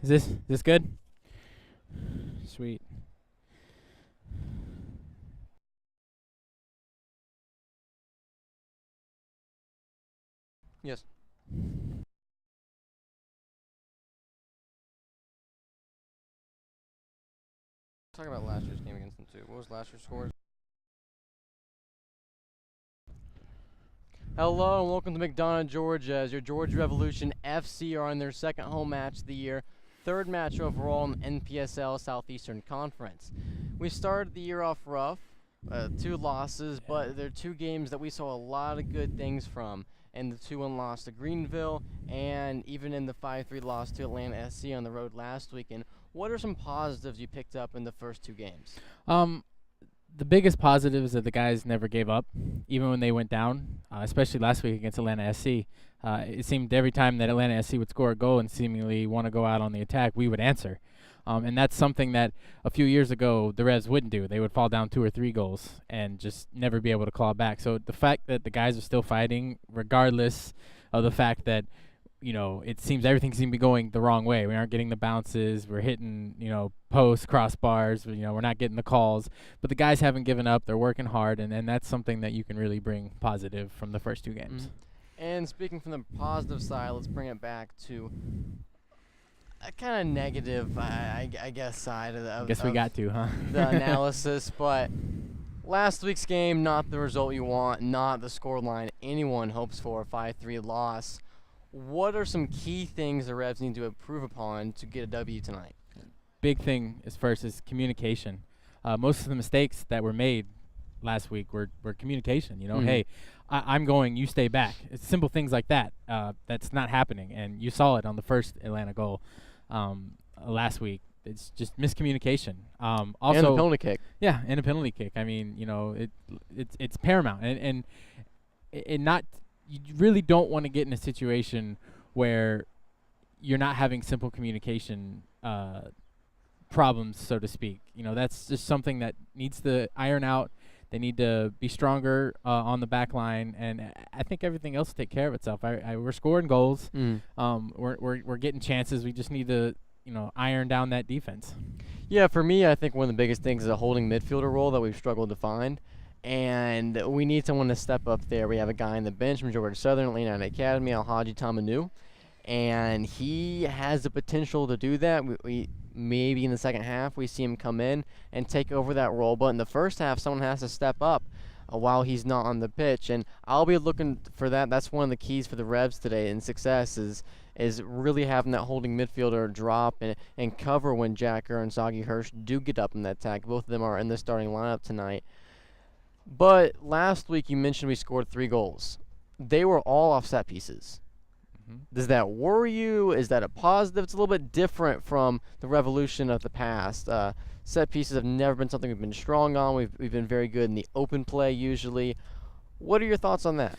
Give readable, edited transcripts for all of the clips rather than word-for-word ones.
Is this good? Sweet. Yes. Talk about last year's game against them too. What was last year's scores? Hello and welcome to McDonough, Georgia. As your Georgia Revolution FC are on their second home match of the year, third match overall in the NPSL Southeastern Conference. We started the year off rough, 2 losses, but they're 2 games that we saw a lot of good things from. And the 2-1 loss to Greenville, and even in the 5-3 loss to Atlanta SC on the road last weekend. What are some positives you picked up in the first 2 games? Um, the biggest positive is that the guys never gave up, even when they went down, especially last week against Atlanta SC. It seemed every time that Atlanta SC would score a goal and seemingly want to go out on the attack, we would answer. And that's something that a few years ago the Revs wouldn't do. They would fall down 2 or 3 goals and just never be able to claw back. So the fact that the guys are still fighting, regardless of the fact that it seems everything seems to be going the wrong way. We aren't getting the bounces. We're hitting, posts, crossbars. We're not getting the calls. But the guys haven't given up. They're working hard, and that's something that you can really bring positive from the first 2 games. And speaking from the positive side, let's bring it back to a kind of negative, I guess, side of Guess we got to, huh? the analysis. But last week's game, not the result you want, not the scoreline anyone hopes for, a 5-3 loss. What are some key things the Revs need to improve upon to get a W tonight? Big thing is communication. Most of the mistakes that were made last week were communication. Hey, I'm going, you stay back. It's simple things like that. That's not happening, and you saw it on the first Atlanta goal last week. It's just miscommunication. Also, and a penalty kick. Yeah, and a penalty kick. I mean, it's paramount, and not. You really don't want to get in a situation where you're not having simple communication problems, so to speak. That's just something that needs to iron out. They need to be stronger on the back line, and I think everything else will take care of itself. We're scoring goals. We're getting chances. We just need to iron down that defense. Yeah, for me, I think one of the biggest things is a holding midfielder role that we've struggled to find. And we need someone to step up there. We have a guy on the bench from Georgia Southern, Atlanta Academy, Alhaji Tamanu, and he has the potential to do that. We maybe in the second half we see him come in and take over that role, but in the first half someone has to step up while he's not on the pitch, and I'll be looking for that. That's one of the keys for the Revs today in success is really having that holding midfielder drop and cover when Jacker and Sagi Hirsch do get up in that attack. Both of them are in the starting lineup tonight. But last week you mentioned we scored 3 goals. They were all off set pieces. Does that worry you? Is that a positive? It's a little bit different from the Revolution of the past. Set pieces have never been something we've been strong on. We've been very good in the open play usually. What are your thoughts on that?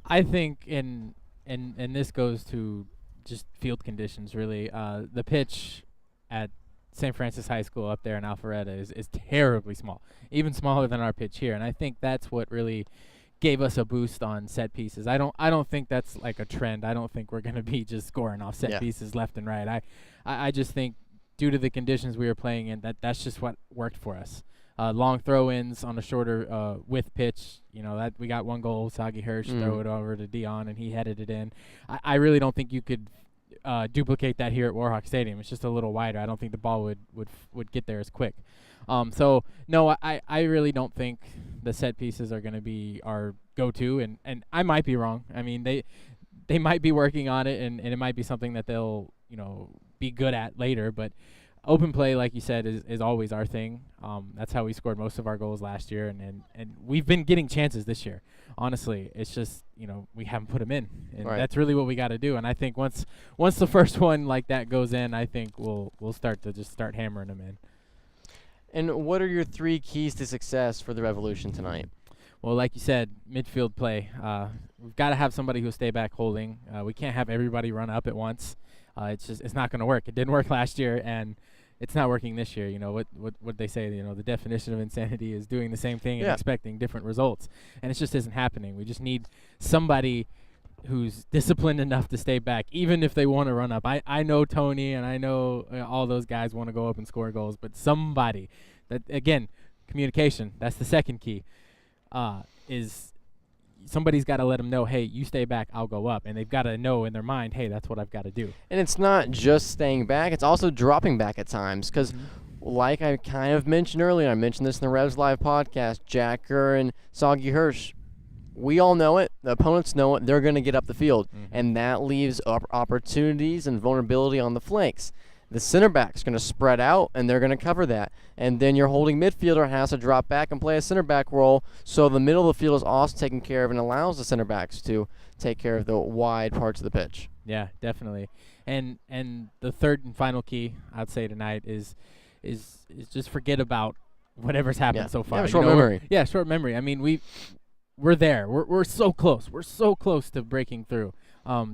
I think and this goes to just field conditions really. The pitch at St. Francis High School up there in Alpharetta is terribly small, even smaller than our pitch here, and I think that's what really gave us a boost on set pieces. I don't think that's like a trend. I don't think we're going to be just scoring off set pieces left and right. I just think due to the conditions we were playing in, that's just what worked for us. Long throw-ins on a shorter width pitch, that we got 1 goal. Sagi Hirsch throw it over to Dion, and he headed it in. I really don't think you could duplicate that here at Warhawk Stadium. It's just a little wider. I don't think the ball would get there as quick. So no, I really don't think the set pieces are going to be our go-to, and I might be wrong. I mean, they might be working on it, and it might be something that they'll be good at later. But open play, like you said, is always our thing. That's how we scored most of our goals last year, and we've been getting chances this year. Honestly, it's just we haven't put them in, and that's really what we got to do. And I think once the first one like that goes in, I think we'll start hammering them in. And what are your 3 keys to success for the Revolution tonight? Well, like you said, midfield play. We've got to have somebody who'll stay back holding. We can't have everybody run up at once. It's not going to work. It didn't work last year, and it's not working this year. What they say, the definition of insanity is doing the same thing and expecting different results. And it just isn't happening. We just need somebody who's disciplined enough to stay back, even if they want to run up. I know Tony and I know all those guys want to go up and score goals, but somebody that, again, communication, that's the second key, is somebody's got to let them know, hey, you stay back, I'll go up. And they've got to know in their mind, hey, that's what I've got to do. And it's not just staying back, it's also dropping back at times. Because, like I kind of mentioned earlier, I mentioned this in the Revs Live podcast, Jacker and Soggy Hirsch, we all know it. The opponents know it. They're going to get up the field. And that leaves opportunities and vulnerability on the flanks. The center back's going to spread out, and they're going to cover that. And then your holding midfielder has to drop back and play a center back role, so the middle of the field is also taken care of and allows the center backs to take care of the wide parts of the pitch. Yeah, definitely. And the third and final key I'd say tonight is just forget about whatever's happened so far. Yeah, short memory. Yeah, short memory. I mean, we're there. We're so close. We're so close to breaking through.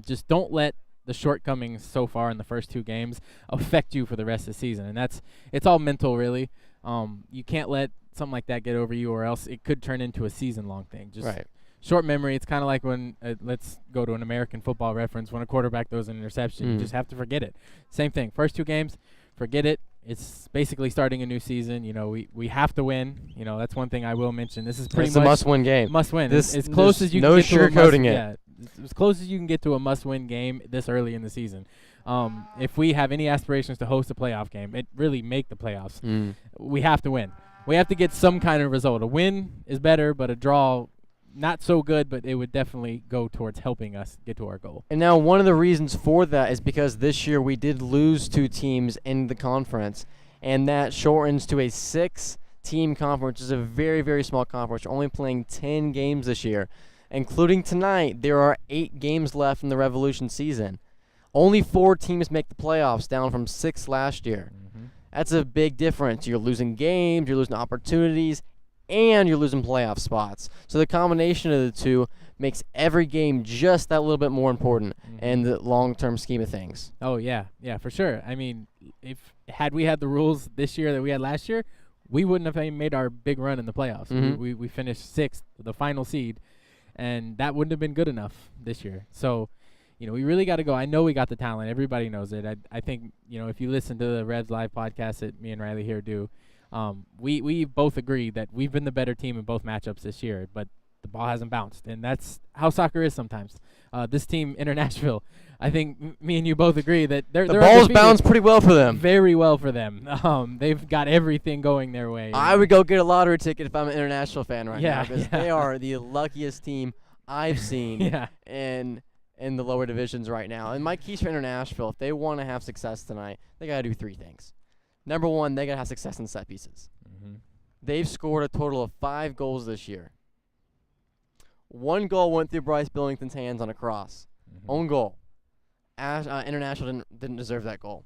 Just don't let the shortcomings so far in the first 2 games affect you for the rest of the season. And it's all mental, really. You can't let something like that get over you, or else it could turn into a season-long thing. Just short memory. It's kind of like when, let's go to an American football reference, when a quarterback throws an interception, you just have to forget it. Same thing. First 2 games, forget it. It's basically starting a new season. You know, we have to win. You know, that's one thing I will mention. This is pretty much a must-win game. Must win. As close as you can no get to a sugarcoating it. Yeah, as close as you can get to a must-win game this early in the season. If we have any aspirations to host a playoff game, really make the playoffs, we have to win. We have to get some kind of result. A win is better, but a draw, not so good, but it would definitely go towards helping us get to our goal. And now one of the reasons for that is because this year we did lose 2 teams in the conference, and that shortens to a 6-team conference, which is a very, very small conference. We're only playing 10 games this year. Including tonight, there are 8 games left in the Revolution season. Only 4 teams make the playoffs, down from 6 last year. That's a big difference. You're losing games, you're losing opportunities, and you're losing playoff spots. So the combination of the two makes every game just that little bit more important in the long-term scheme of things. Oh, yeah, for sure. I mean, had we had the rules this year that we had last year, we wouldn't have made our big run in the playoffs. We finished 6th, the final seed. And that wouldn't have been good enough this year. So, we really got to go. I know we got the talent. Everybody knows it. I think, if you listen to the Revs Live podcast that me and Riley here do, we both agree that we've been the better team in both matchups this year, but the ball hasn't bounced. And that's how soccer is sometimes. This team, Nashville, I think me and you both agree that the ball's bounced pretty well for them. Very well for them. They've got everything going their way. I would go get a lottery ticket if I'm an International fan right now, because they are the luckiest team I've seen in the lower divisions right now. And my keys for Nashville, if they want to have success tonight, they got to do 3 things. Number 1, they got to have success in set pieces. They've scored a total of 5 goals this year. 1 goal went through Bryce Billington's hands on a cross. Own goal. International didn't deserve that goal.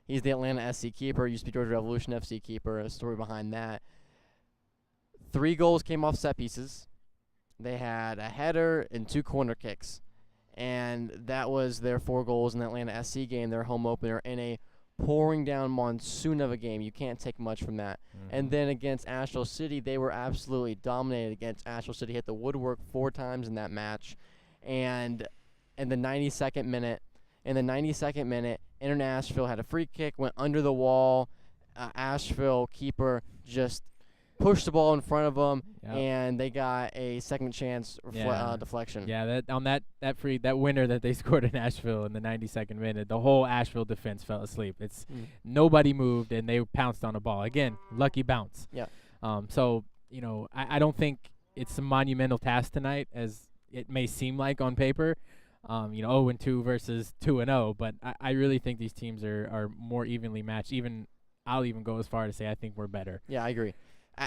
He's the Atlanta SC keeper, used to be Georgia Revolution FC keeper, a story behind that. 3 goals came off set pieces. They had a header and 2 corner kicks. And that was their 4 goals in the Atlanta SC game, their home opener, in a pouring down monsoon of a game. You can't take much from that. And then against Asheville City, they were absolutely dominated against Asheville City. Hit the woodwork 4 times in that match. And in the 92nd minute, Nashville had a free kick, went under the wall. Asheville keeper just pushed the ball in front of them, and they got a second chance deflection. Yeah, that winner that they scored in Asheville in the 92nd minute, the whole Asheville defense fell asleep. It's nobody moved, and they pounced on the ball. Again, lucky bounce. Yeah. So, I don't think it's a monumental task tonight, as it may seem like on paper. 0-2 versus 2-0, but I really think these teams are more evenly matched. I'll even go as far to say I think we're better. Yeah, I agree.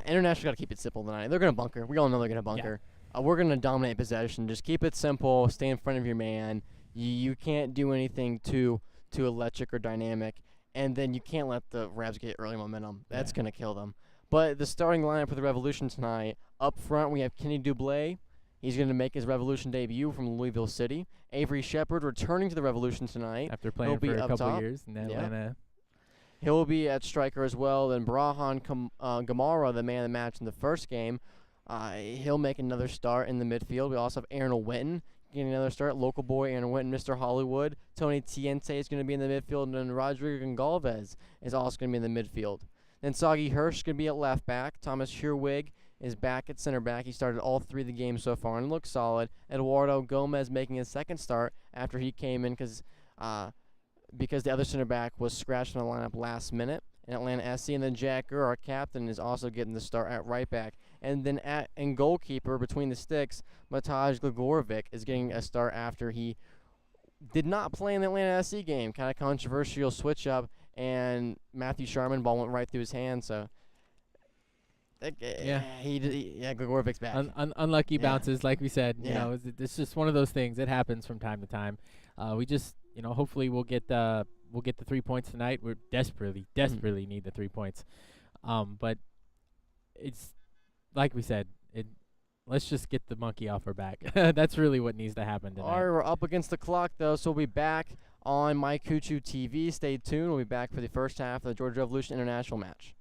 International got to keep it simple tonight. They're going to bunker. We all know they're going to bunker. We're going to dominate possession. Just keep it simple. Stay in front of your man. You can't do anything too electric or dynamic. And then you can't let the Revs get early momentum. That's going to kill them. But the starting lineup for the Revolution tonight, up front we have Kenny Dublé. He's going to make his Revolution debut from Louisville City. Avery Shepard returning to the Revolution tonight. After playing for a couple years in Atlanta. He'll be at striker as well. Then Brahan Gamara, the man of the match in the first game, he'll make another start in the midfield. We also have Aaron Winton getting another start. Local boy Aaron Witten, Mr. Hollywood. Tony Tiente is going to be in the midfield, and then Rodrigo Gonçalves is also going to be in the midfield. Then Soggy Hirsch is going to be at left back. Thomas Herwig is back at center back. He started all 3 of the games so far and looks solid. Eduardo Gomez making his second start after he came in because the other center back was scratched in the lineup last minute in Atlanta SC. And then Jack Gurr, our captain, is also getting the start at right back. And then in goalkeeper between the sticks, Matej Gligorovic is getting a start after he did not play in the Atlanta SC game. Kind of controversial switch up, and Matthew Sharman ball went right through his hand. So Yeah. Grigorovic's back. Unlucky Yeah. bounces, like we said. You Yeah. know, it's just one of those things. It happens from time to time. We just, hopefully we'll get the 3 points tonight. We're desperately need the 3 points. But it's like we said. Let's just get the monkey off our back. That's really what needs to happen tonight. All right, we're up against the clock, though, so we'll be back on My Cuckoo TV. Stay tuned. We'll be back for the first half of the Georgia Revolution International match.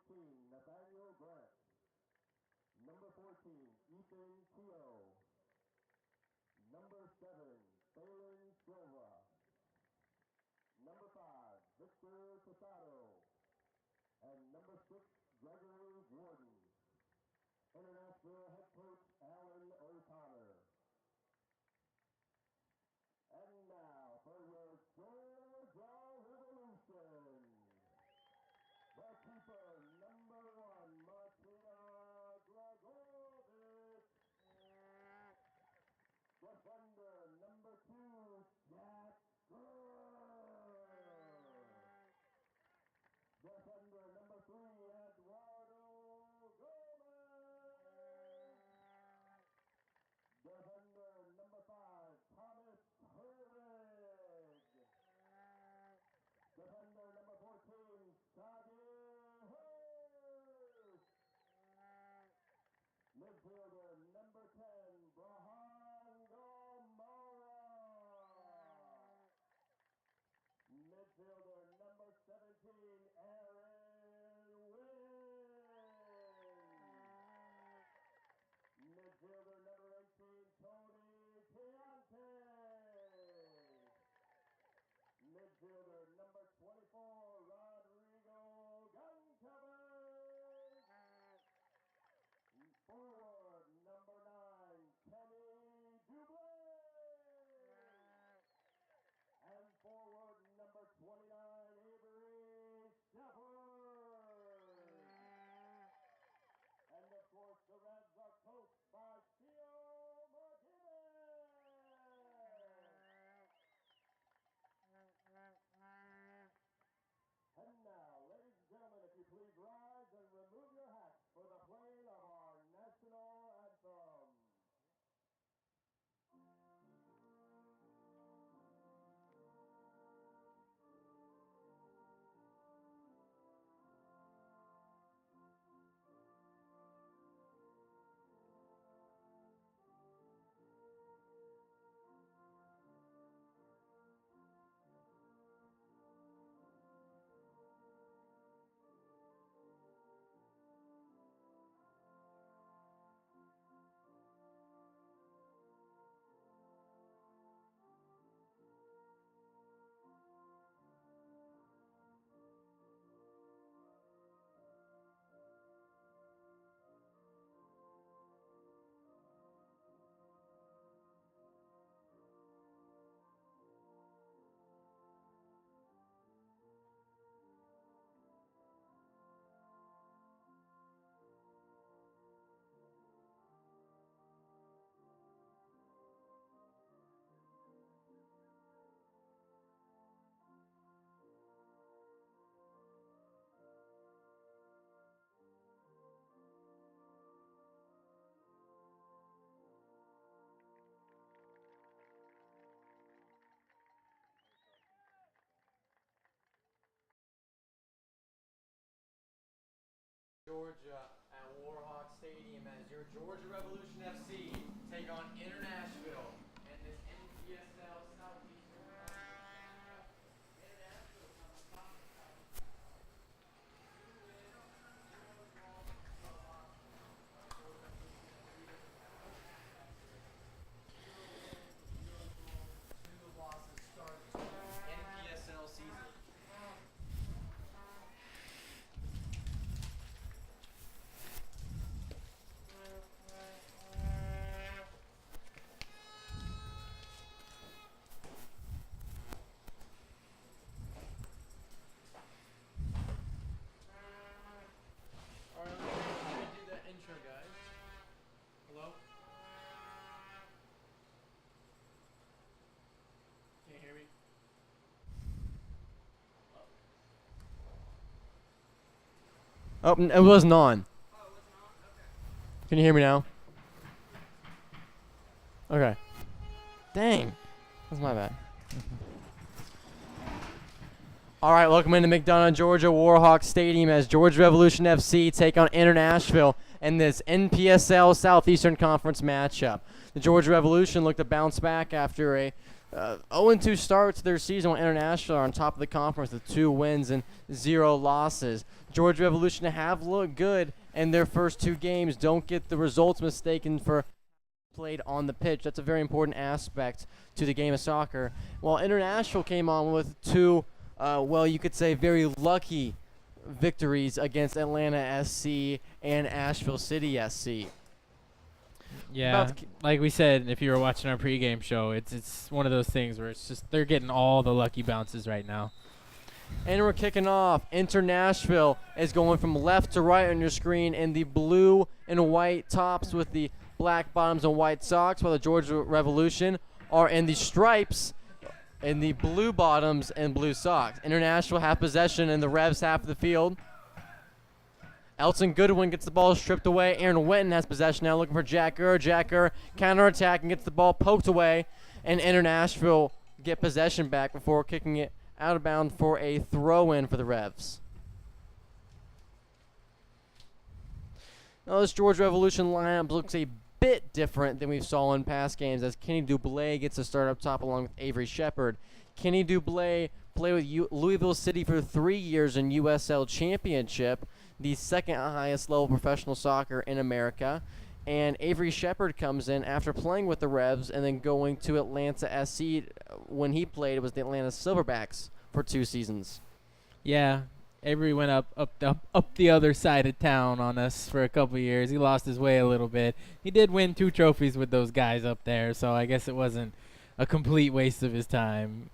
16, Nathaniel Grant. Number 14, Ethan Keogh. Number 7, Phelan Silva. Number 5, Victor Tosado. And number 6, Gregory Warden. International head coach Alan O'Connor. And now for your Georgia Revolution. The keeper, number 1, Martina Dragovic. Defender, number 2, Jack Kerr. Defender, number 3, Eduardo Gomez. Defender, number 5, Thomas Herrig. Defender, number 14, Shaggy Hurst. Midfielder, number 10, Brahan Gomorrah. Midfielder, number 17, Aaron Wynn. Midfielder, number 18, Tony Chiante. Midfielder, number 24, Rodrigo Guncover. Forward, number 9, Kenny Dublé. And forward, number 29, Avery Shepard. And of course, the Reds are coached by Theo Martinez. And now, ladies and gentlemen, if you please rise and remove your hats for the playing of our national anthem. Georgia at Warhawk Stadium as your Georgia Revolution FC take on Nashville and this NPSL Southeastern Conference. Nashville comes top of the South. 2 wins, 0 draws, 0 losses. Georgia Revolution FC doesn't have a match after it. 0 wins, 0 draws, 2 losses starting NPSL season. Alright, let me do that intro, guys. Hello? Can't hear me? Oh, it wasn't on. Oh, it wasn't on? Okay. Can you hear me now? Okay. Dang. That's my bad. All right, welcome into McDonough, Georgia, Warhawk Stadium as Georgia Revolution FC take on Nashville in this NPSL Southeastern Conference matchup. The Georgia Revolution look to bounce back after a 0-2 start to their season when International are on top of the conference with 2 wins and 0 losses. Georgia Revolution have looked good in their first 2 games. Don't get the results mistaken for played on the pitch. That's a very important aspect to the game of soccer. While International came on with 2, well, you could say very lucky victories against Atlanta SC and Asheville City SC. Yeah, like we said, if you were watching our pregame show, it's one of those things where it's just they're getting all the lucky bounces right now. And we're kicking off. Inter Nashville is going from left to right on your screen in the blue and white tops with the black bottoms and white socks, while the Georgia Revolution are in the stripes in the blue bottoms and blue socks. International have possession in the Revs half of the field. Elton Goodwin gets the ball stripped away. Aaron Witten has possession now, looking for Jack Gurr. Jack Gurr counterattacking, gets the ball poked away, and International get possession back before kicking it out of bounds for a throw-in for the Revs. Now this Georgia Revolution lineup looks a bit different than we saw in past games, as Kenny Dublé gets to start up top along with Avery Shepard. Kenny Dublé played with Louisville City for 3 years in USL Championship, the second highest level professional soccer in America. And Avery Shepard comes in after playing with the Revs and then going to Atlanta SC. When he played, it was the Atlanta Silverbacks for 2 seasons. Yeah, Avery went up the other side of town on us for a couple years. He lost his way a little bit. He did win 2 trophies with those guys up there, so I guess it wasn't a complete waste of his time.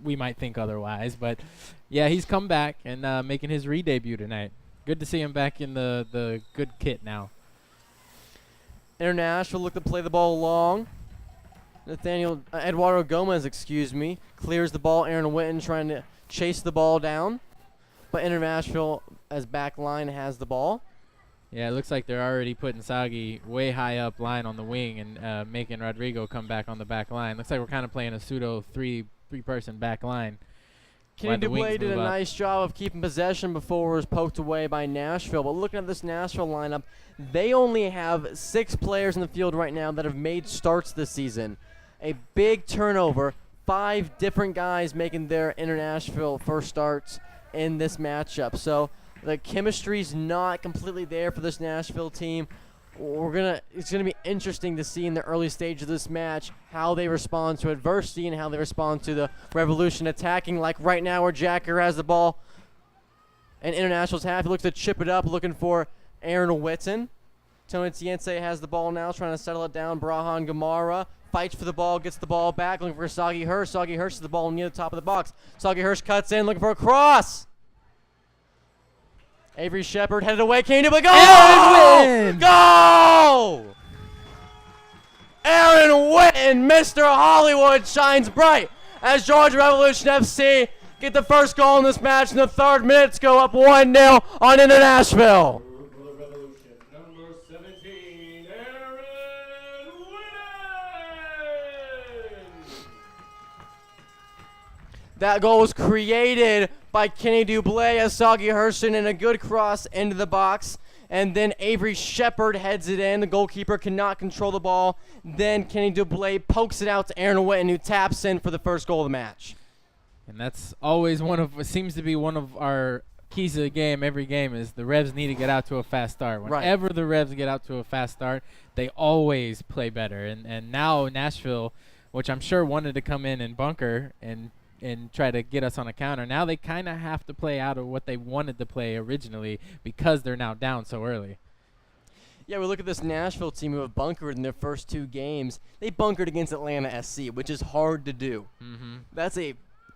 We might think otherwise, but yeah, he's come back and making his re-debut tonight. Good to see him back in the good kit now. International look to play the ball long. Eduardo Gomez, clears the ball. Aaron Witten trying to chase the ball down, but International as back line has the ball. Yeah, it looks like they're already putting Sagi way high up line on the wing and making Rodrigo come back on the back line. Looks like we're kind of playing a pseudo three-person back line. Kenny Dublé did a nice job of keeping possession before it was poked away by Nashville. But looking at this Nashville lineup, they only have 6 players in the field right now that have made starts this season. A big turnover, 5 different guys making their International first starts in this matchup. So the chemistry's not completely there for this Nashville team. It's gonna be interesting to see in the early stage of this match how they respond to adversity and how they respond to the Revolution attacking, like right now where Jacker has the ball and International's half. He looks to chip it up, looking for Aaron Witten. Tony Tiense has the ball now, trying to settle it down. Brahan Gamara fights for the ball, gets the ball back, looking for Sagi Hirsch. Sagi Hirsch has the ball near the top of the box. Sagi Hirsch cuts in, looking for a cross. Avery Shepard headed away. Kenny Dublé. Go! Go! Aaron Witten, Mr. Hollywood, shines bright as Georgia Revolution FC get the first goal in this match in the 3rd minute to go up 1-0 on Inter Nashville. For the Revolution, number 17, Aaron Witten. That goal was created by Kenny Dublé as Sagi Herson in a good cross into the box. And then Avery Shepard heads it in. The goalkeeper cannot control the ball. Then Kenny Dublé pokes it out to Aaron Witten, who taps in for the first goal of the match. And that's always seems to be one of our keys of the game. Every game is the Revs need to get out to a fast start. Whenever the Revs get out to a fast start, they always play better. And now Nashville, which I'm sure wanted to come in and bunker and try to get us on a counter. Now they kind of have to play out of what they wanted to play originally because they're now down so early. Yeah, we look at this Nashville team who have bunkered in their first 2 games. They bunkered against Atlanta SC, which is hard to do. Mm-hmm. That's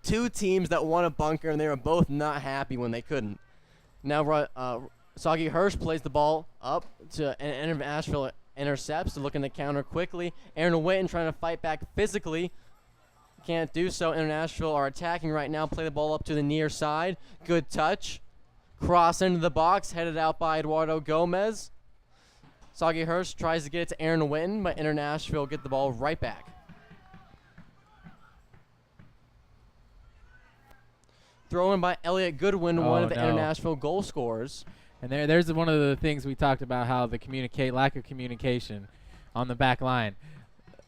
2 teams that want to bunker, and they were both not happy when they couldn't. Now Sagi Hirsch plays the ball up to Nashville intercepts, looking to counter quickly. Aaron Witten trying to fight back physically. Can't do so. International are attacking right now. Play the ball up to the near side. Good touch. Cross into the box. Headed out by Eduardo Gomez. Sagi Hirsch tries to get it to Aaron Witten, but International get the ball right back. Throw in by Elliot Goodwin, one of the International goal scorers. And there's one of the things we talked about, how the lack of communication on the back line.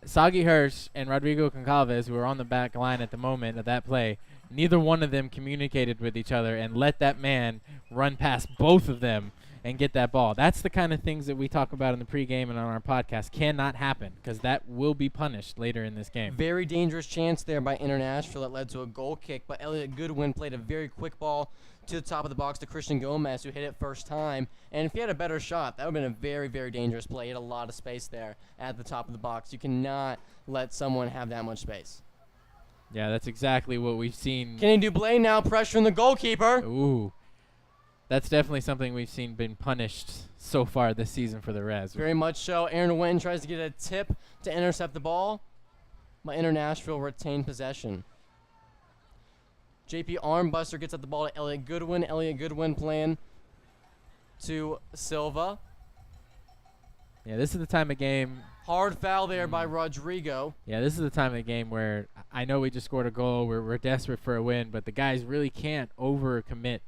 Sagi Hirsch and Rodrigo Concalves, who are on the back line at the moment of that play, neither one of them communicated with each other and let that man run past both of them and get that ball. That's the kind of things that we talk about in the pregame and on our podcast cannot happen, because that will be punished later in this game. Very dangerous chance there by International that led to a goal kick, but Elliot Goodwin played a very quick ball to the top of the box to Christian Gomez, who hit it first time. And if he had a better shot, that would have been a very, very dangerous play. He had a lot of space there at the top of the box. You cannot let someone have that much space. Yeah, that's exactly what we've seen. Kenny Dublé now pressuring the goalkeeper. Ooh. That's definitely something we've seen been punished so far this season for the Reds. Very much so. Aaron Wynn tries to get a tip to intercept the ball, but International retained possession. JP Armbuster gets at the ball to Elliot Goodwin. Elliot Goodwin playing to Silva. Yeah, this is the time of game. Hard foul there by Rodrigo. Yeah, this is the time of the game where I know we just scored a goal. We're desperate for a win, but the guys really can't overcommit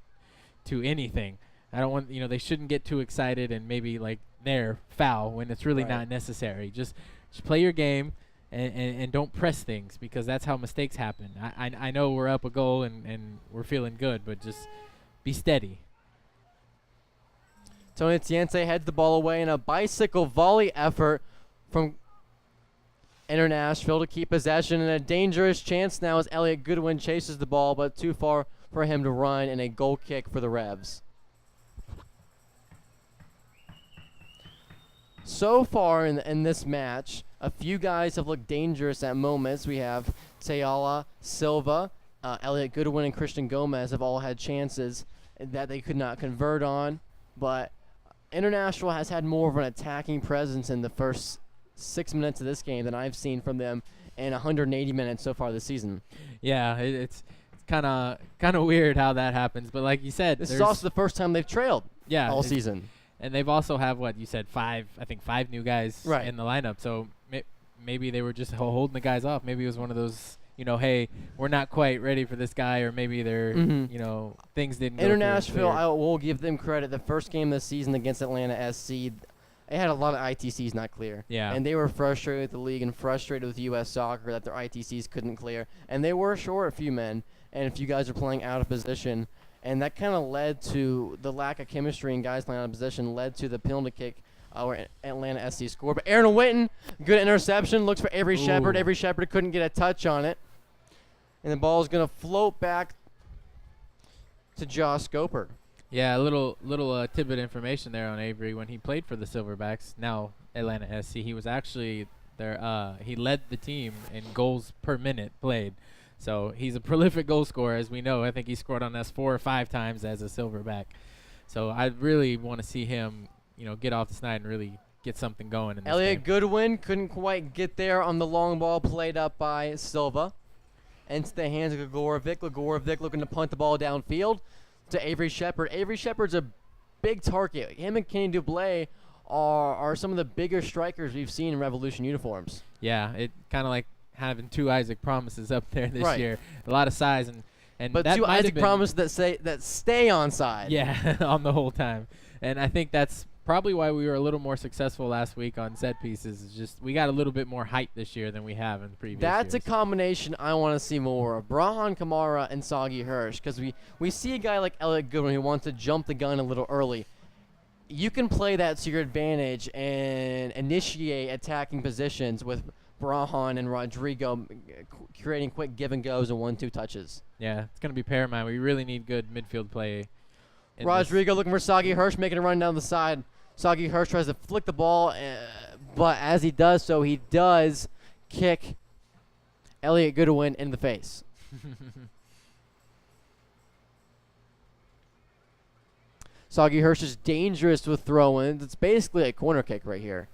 to anything. I don't want, they shouldn't get too excited and maybe like they're foul when it's really not necessary. Just play your game and don't press things, because that's how mistakes happen. I know we're up a goal and we're feeling good, but just be steady. Tony Tiente heads the ball away in a bicycle volley effort from Nashville to keep possession, and a dangerous chance now as Elliot Goodwin chases the ball, but too far for him to run, and a goal kick for the Revs. So far in this match, a few guys have looked dangerous at moments. We have Teala, Silva, Elliot Goodwin, and Christian Gomez have all had chances that they could not convert on, but International has had more of an attacking presence in the first 6 minutes of this game than I've seen from them in 180 minutes so far this season. Yeah, it's kind of weird how that happens, but like you said, this is also the first time they've trailed all season. And they've also have what you said, five new guys in the lineup. So maybe they were just holding the guys off. Maybe it was one of those, hey, we're not quite ready for this guy, or maybe they're, things didn't go International, I will give them credit. The first game this season against Atlanta SC, they had a lot of ITCs not clear. Yeah. And they were frustrated with the league and frustrated with U.S. Soccer that their ITCs couldn't clear. And they were short a few men, and a few guys are playing out of position. And that kind of led to the lack of chemistry and guys playing out of position, led to the penalty kick where Atlanta SC scored. But Aaron Witten, good interception, looks for Avery Shepard. Avery Shepard couldn't get a touch on it. And the ball is going to float back to Josh Scoper. Yeah, a little tidbit information there on Avery. When he played for the Silverbacks, now Atlanta SC, he was actually there. He led the team in goals per minute played. So he's a prolific goal scorer, as we know. I think he scored on us 4 or 5 times as a Silverback. So I really want to see him, get off the snide and really get something going in this Elliot game. Goodwin couldn't quite get there on the long ball played up by Silva. Into the hands of Gregorovic. Gregorovic looking to punt the ball downfield to Avery Shepard. Avery Shepard's a big target. Him and Kenny Dublé are some of the bigger strikers we've seen in Revolution uniforms. Yeah, it kind of like having 2 Isaac Promises up there this year. A lot of size and but that 2 Isaac Promises that stay on side. Yeah, on the whole time. And I think that's probably why we were a little more successful last week on set pieces. Is just we got a little bit more height this year than we have in the previous That's years. a combination I want to see more of. Brahan Kamara and Sagi Hirsch, because we see a guy like Elliot Goodwin who wants to jump the gun a little early. You can play that to your advantage and initiate attacking positions with Brahan and Rodrigo creating quick give and goes and 1-2 touches. Yeah, it's going to be paramount. We really need good midfield play. Rodrigo looking for Sagi Hirsch, making a run down the side. Sagi Hirsch tries to flick the ball, but as he does so, he does kick Elliot Goodwin in the face. Sagi Hirsch is dangerous with throw-ins. It's basically a corner kick right here.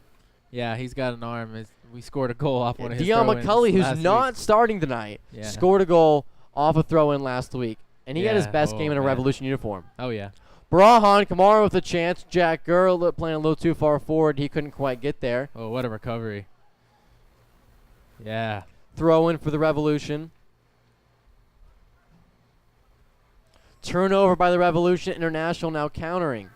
Yeah, he's got an arm. We scored a goal off one of his Dion throw-ins McCulley, who's last not week. starting tonight, scored a goal off a throw-in last week. And he had his best game in a Revolution uniform. Oh, yeah. Brahan Kamara with a chance. Jack Gurr playing a little too far forward. He couldn't quite get there. Oh, what a recovery. Yeah. Throw-in for the Revolution. Turnover by the Revolution. International now countering.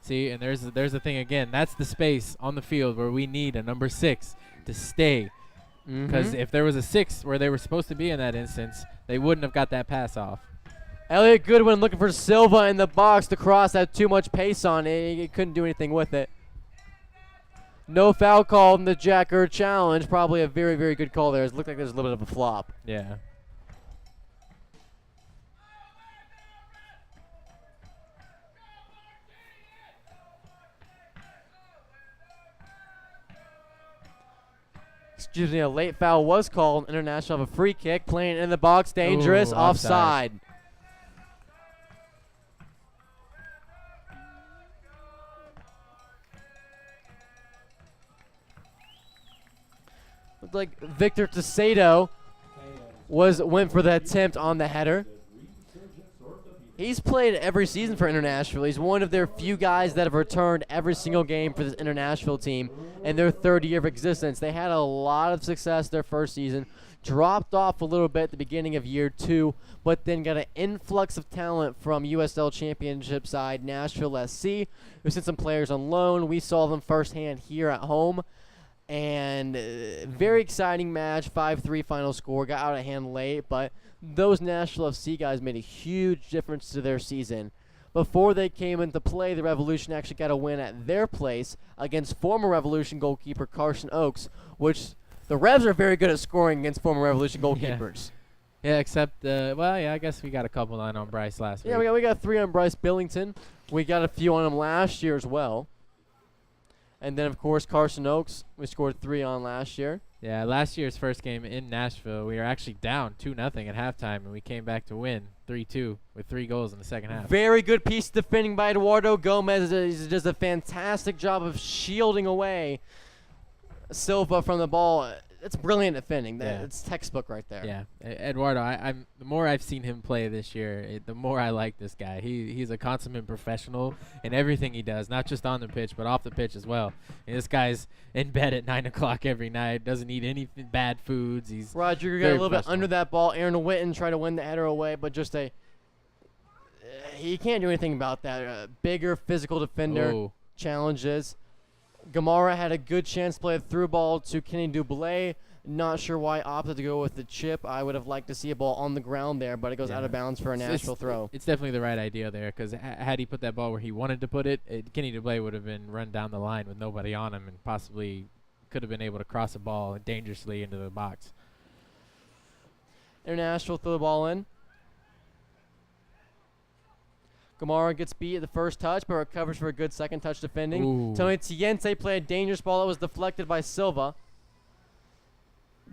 See, and there's the thing again. That's the space on the field where we need a number 6 to stay. Because if there was a 6 where they were supposed to be in that instance, they wouldn't have got that pass off. Elliot Goodwin looking for Silva in the box. The cross had too much pace on it. He couldn't do anything with it. No foul call in the Jacker challenge. Probably a very, very good call there. It looked like there's a little bit of a flop. Yeah. Excuse me, a late foul was called. International have a free kick. Playing in the box. Dangerous. Ooh, offside. Looked like Victor Tacedo went for the attempt on the header. He's played every season for Nashville. He's one of their few guys that have returned every single game for this Nashville team in their third year of existence. They had a lot of success their first season, dropped off a little bit at the beginning of year 2, but then got an influx of talent from USL Championship side Nashville SC, who sent some players on loan. We saw them firsthand here at home. And very exciting match, 5-3 final score. Got out of hand late, but those Nashville FC guys made a huge difference to their season. Before they came into play, the Revolution actually got a win at their place against former Revolution goalkeeper Carson Oakes, which the Revs are very good at scoring against former Revolution goalkeepers. Yeah, except, I guess we got a couple on Bryce last week. Yeah, we got 3 on Bryce Billington. We got a few on him last year as well. And then, of course, Carson Oakes, we scored 3 on last year. Yeah, last year's first game in Nashville, we were actually down 2-0 at halftime, and we came back to win 3-2 with 3 goals in the second half. Very good piece of defending by Eduardo Gomez. He does a fantastic job of shielding away Silva from the ball. It's brilliant defending. Yeah. It's textbook right there. Yeah, Eduardo, I'm the more I've seen him play this year, the more I like this guy. He's a consummate professional in everything he does, not just on the pitch, but off the pitch as well. And this guy's in bed at 9 o'clock every night, doesn't eat any bad foods. He's Roger got a little bit under that ball. Aaron Witten tried to win the header away, but just he can't do anything about that. Bigger physical defender challenges. Gamara had a good chance to play a through ball to Kenny Dublé. Not sure why I opted to go with the chip. I would have liked to see a ball on the ground there, but it goes out of bounds for a Nashville throw. It's definitely the right idea there, because had he put that ball where he wanted to put it, Kenny Dublé would have been run down the line with nobody on him and possibly could have been able to cross a ball dangerously into the box. International throw the ball in. Gamara gets beat at the first touch, but recovers for a good second touch defending. Ooh. Tony Tiente played a dangerous ball that was deflected by Silva.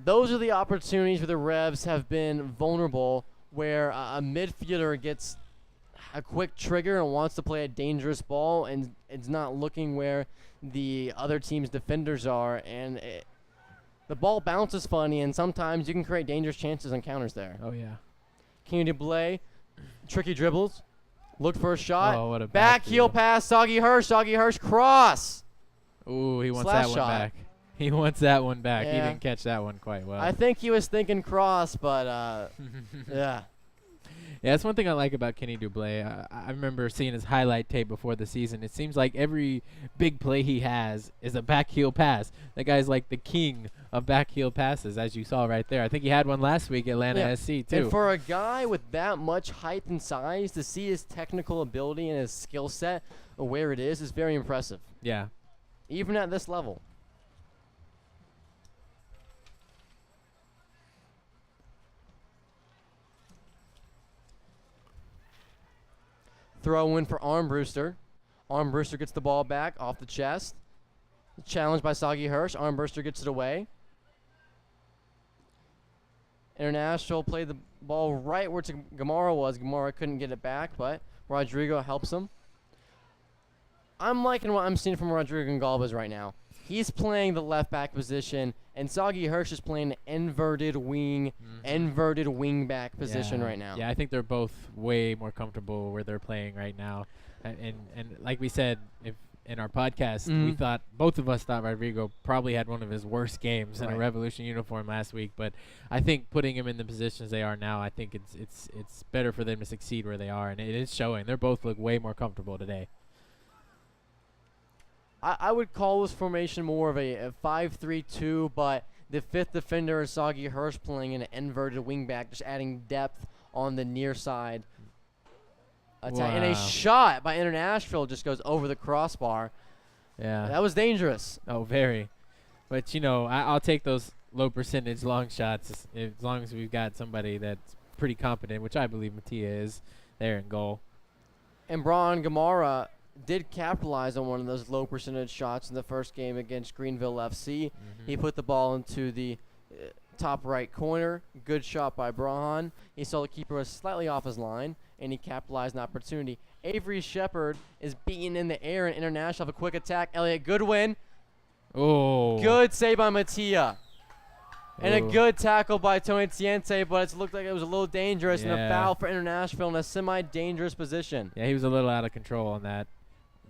Those are the opportunities where the Revs have been vulnerable, where a midfielder gets a quick trigger and wants to play a dangerous ball, and it's not looking where the other team's defenders are, and the ball bounces funny, and sometimes you can create dangerous chances on counters there. Oh, yeah. Kenny Dublé, tricky dribbles. Looked for a shot. Oh, what a back heel pass. Soggy Hirsch cross. Ooh, he wants Slash that one shot. back. He wants that one back. He Yeah. didn't catch that one quite well. I think he was thinking cross, but yeah. Yeah, that's one thing I like about Kenny Dublé. I remember seeing his highlight tape before the season. It seems like every big play he has is a back heel pass. That guy's like the king of back heel passes, as you saw right there. I think he had one last week at Atlanta SC, too. And for a guy with that much height and size, to see his technical ability and his skill set where it is very impressive, Yeah. even at this level. Throw in for Armbruster. Armbruster gets the ball back off the chest. Challenged by Soggy Hirsch. Armbruster gets it away. International played the ball right where Gamara was. Gamara couldn't get it back, but Rodrigo helps him. I'm liking what I'm seeing from Rodrigo Gonçalves right now. He's playing the left back position, and Soggy Hirsch is playing the inverted wing back position right now. Yeah, I think they're both way more comfortable where they're playing right now. And like we said in our podcast, we thought, both of us thought Rodrigo probably had one of his worst games in a Revolution uniform last week. But I think putting him in the positions they are now, I think it's better for them to succeed where they are, and it is showing. They both look way more comfortable today. I would call this formation more of a 5-3-2, but the fifth defender is Sagi Hirsch playing an inverted wingback, just adding depth on the near side. Attack. And a Wow. shot by Nashville just goes over the crossbar. Yeah. That was dangerous. Oh, very. But, you know, I'll take those low percentage long shots as long as we've got somebody that's pretty competent, which I believe Mattia is, there in goal. And Brian Gamara did capitalize on one of those low percentage shots in the first game against Greenville FC. He put the ball into the top right corner. Good shot by Brahan. He saw the keeper was slightly off his line, and he capitalized an opportunity. Avery Shepard is beaten in the air, and International have a quick attack. Elliot Goodwin. Oh. Good save by Mattia. And a Ooh. good tackle by Tony Tiente, but it looked like it was a little dangerous and a Yeah. foul for International in a semi-dangerous position. Yeah, he was a little out of control on that.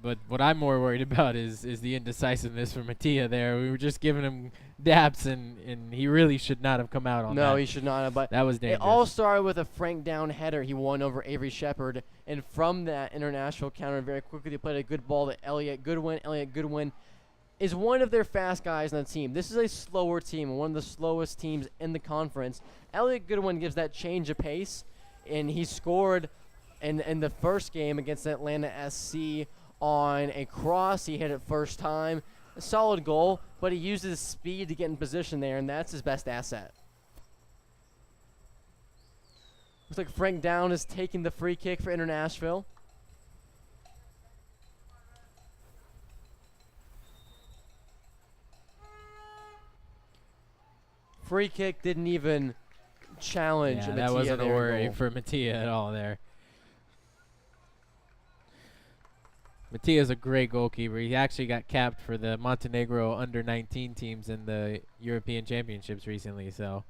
But what I'm more worried about is the indecisiveness for Mattia there. We were just giving him daps, and he really should not have come out on that. No, he should not have, but That was it dangerous. all started with a Frank down header he won over Avery Shepard, and from that International counter very quickly they played a good ball to Elliot Goodwin. Elliot Goodwin is one of their fast guys on the team. This is a slower team, one of the slowest teams in the conference. Elliot Goodwin gives that change of pace, and he scored in the first game against Atlanta SC on a cross. He hit it first time. A solid goal, but he used his speed to get in position there, and that's his best asset. Looks like Frank Down is taking the free kick for Nashville. Free kick didn't even challenge Yeah, Mattia that wasn't a there in worry goal. for Mattia at all there. Mattia's a great goalkeeper. He actually got capped for the Montenegro under-19 teams in the European Championships recently, so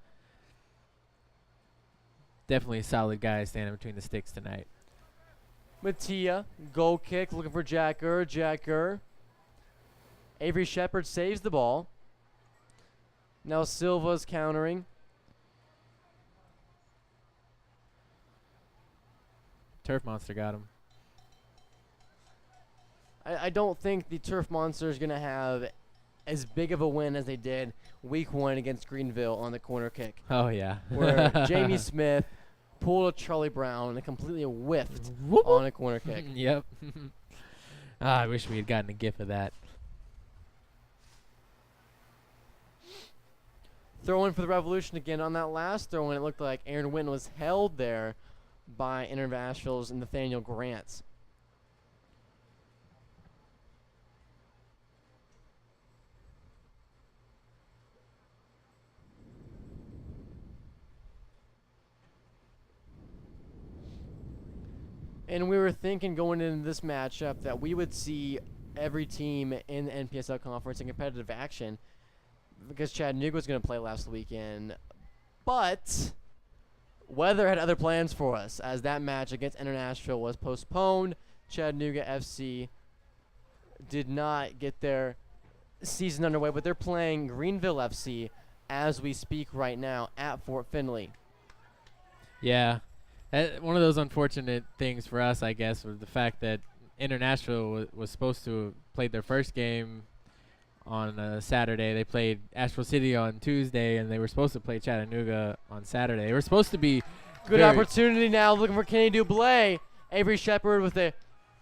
definitely a solid guy standing between the sticks tonight. Mattia, goal kick, looking for Jack Gurr. Jack Gurr. Avery Shepard saves the ball. Now Silva's countering. Turf Monster got him. I don't think the Turf Monster is going to have as big of a win as they did week 1 against Greenville on the corner kick, Oh, yeah. where Jamie Smith pulled a Charlie Brown and completely whiffed Whoop, on a corner kick. Yep. I wish we had gotten a gif of that. Throw in for the Revolution again. On that last throw in, it looked like Aaron Wynn was held there by Nashville's Nathaniel Grants. And we were thinking going into this matchup that we would see every team in the NPSL conference in competitive action because Chattanooga was going to play last weekend. But weather had other plans for us as that match against Nashville was postponed. Chattanooga FC did not get their season underway, but they're playing Greenville FC as we speak right now at Fort Finley. Yeah. One of those unfortunate things for us, I guess, was the fact that International was supposed to have played their first game on Saturday. They played Asheville City on Tuesday, and they were supposed to play Chattanooga on Saturday. They were supposed to be Good very- opportunity now looking for Kenny Dublé. Avery Shepard with a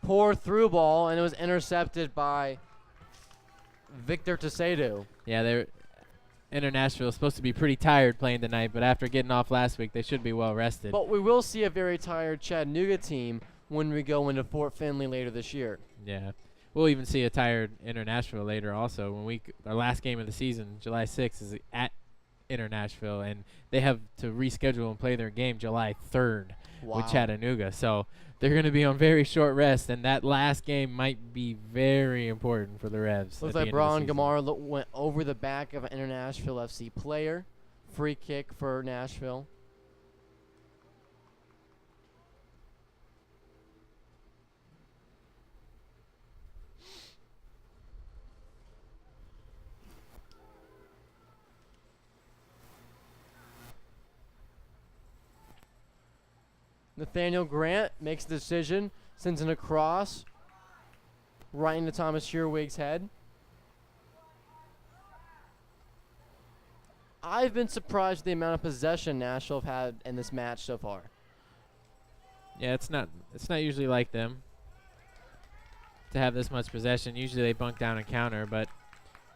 poor through ball, and it was intercepted by Victor Tesedo. Yeah, International is supposed to be pretty tired playing tonight, but after getting off last week, they should be well rested. But we will see a very tired Chattanooga team when we go into Fort Finley later this year. Yeah. We'll even see a tired International later also. Our last game of the season, July 6th, is at International, and they have to reschedule and play their game July 3rd with Chattanooga. So they're going to be on very short rest, and that last game might be very important for the Revs. Looks at the like end of the Braun season. Gamar went over the back of an International FC player. Free kick for Nashville. Nathaniel Grant makes the decision, sends it across. right into Thomas Sherwig's head. I've been surprised with the amount of possession Nashville have had in this match so far. Yeah, it's not usually like them to have this much possession. Usually they bunk down and counter, but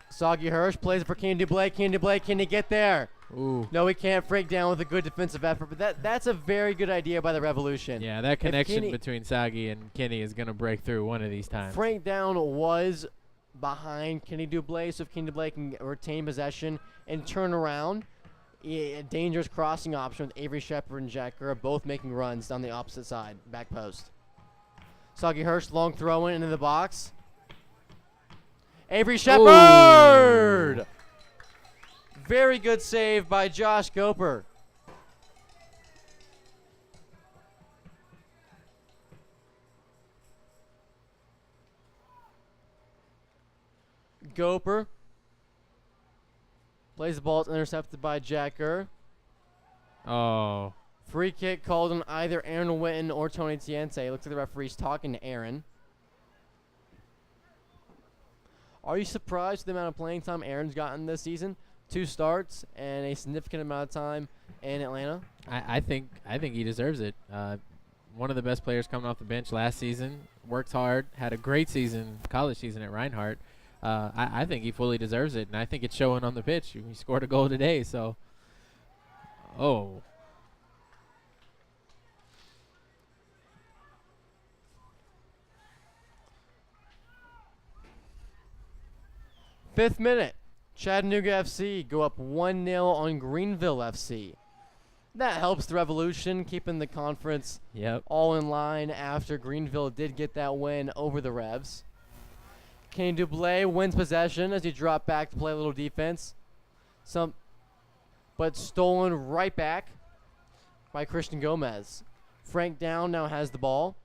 Soggy Hirsch plays it for Ken Dublé. Ken Dublé, can he get there? ooh. No, he can't. Frank down with a good defensive effort, but that's a very good idea by the Revolution. Yeah, that connection Kenny- between Sagi and Kenny is going to break through one of these times. Frank down was behind Kenny Dublé, so if Kenny Dublé can retain possession and turn around, a dangerous crossing option with Avery Shepard and Jack Gurr both making runs down the opposite side, back post. Soggy Hirsch, long throw in into the box. Avery Shepard! Very good save by Josh Goper. Goper plays the ball. It's intercepted by Jack Gurr. Oh. Free kick called on either Aaron Witten or Tony Tiense. Looks like the referee's talking to Aaron. Are you surprised with the amount of playing time Aaron's gotten this season? 2 starts and a significant amount of time in Atlanta. I think he deserves it. One of the best players coming off the bench last season. Worked hard. Had a great season, college season at Reinhardt. I think he fully deserves it, and I think it's showing on the pitch. He scored a goal today, so. Oh. Fifth minute. Chattanooga FC go up 1-0 on Greenville FC. That helps the Revolution, keeping the conference Yep. all in line after Greenville did get that win over the Revs. Kenny Dublé wins possession as he dropped back to play a little defense. But stolen right back by Christian Gomez. Frank Down now has the ball.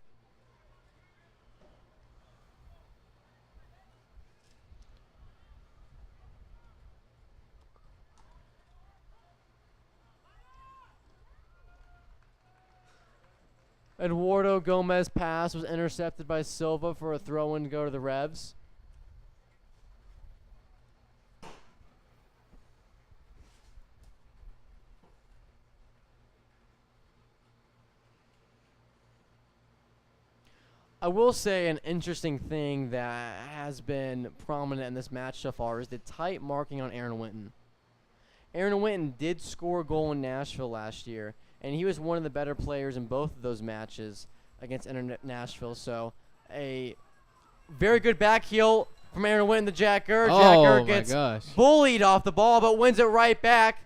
Eduardo Gomez pass was intercepted by Silva for a throw-in to go to the Revs. I will say an interesting thing that has been prominent in this match so far is the tight marking on Aaron Witten. Aaron Witten did score a goal in Nashville last year, and he was one of the better players in both of those matches against Nashville. So a very good back heel from Aaron Witten to Jack Gurr. Jack Gurr my gets gosh. bullied off the ball, but wins it right back.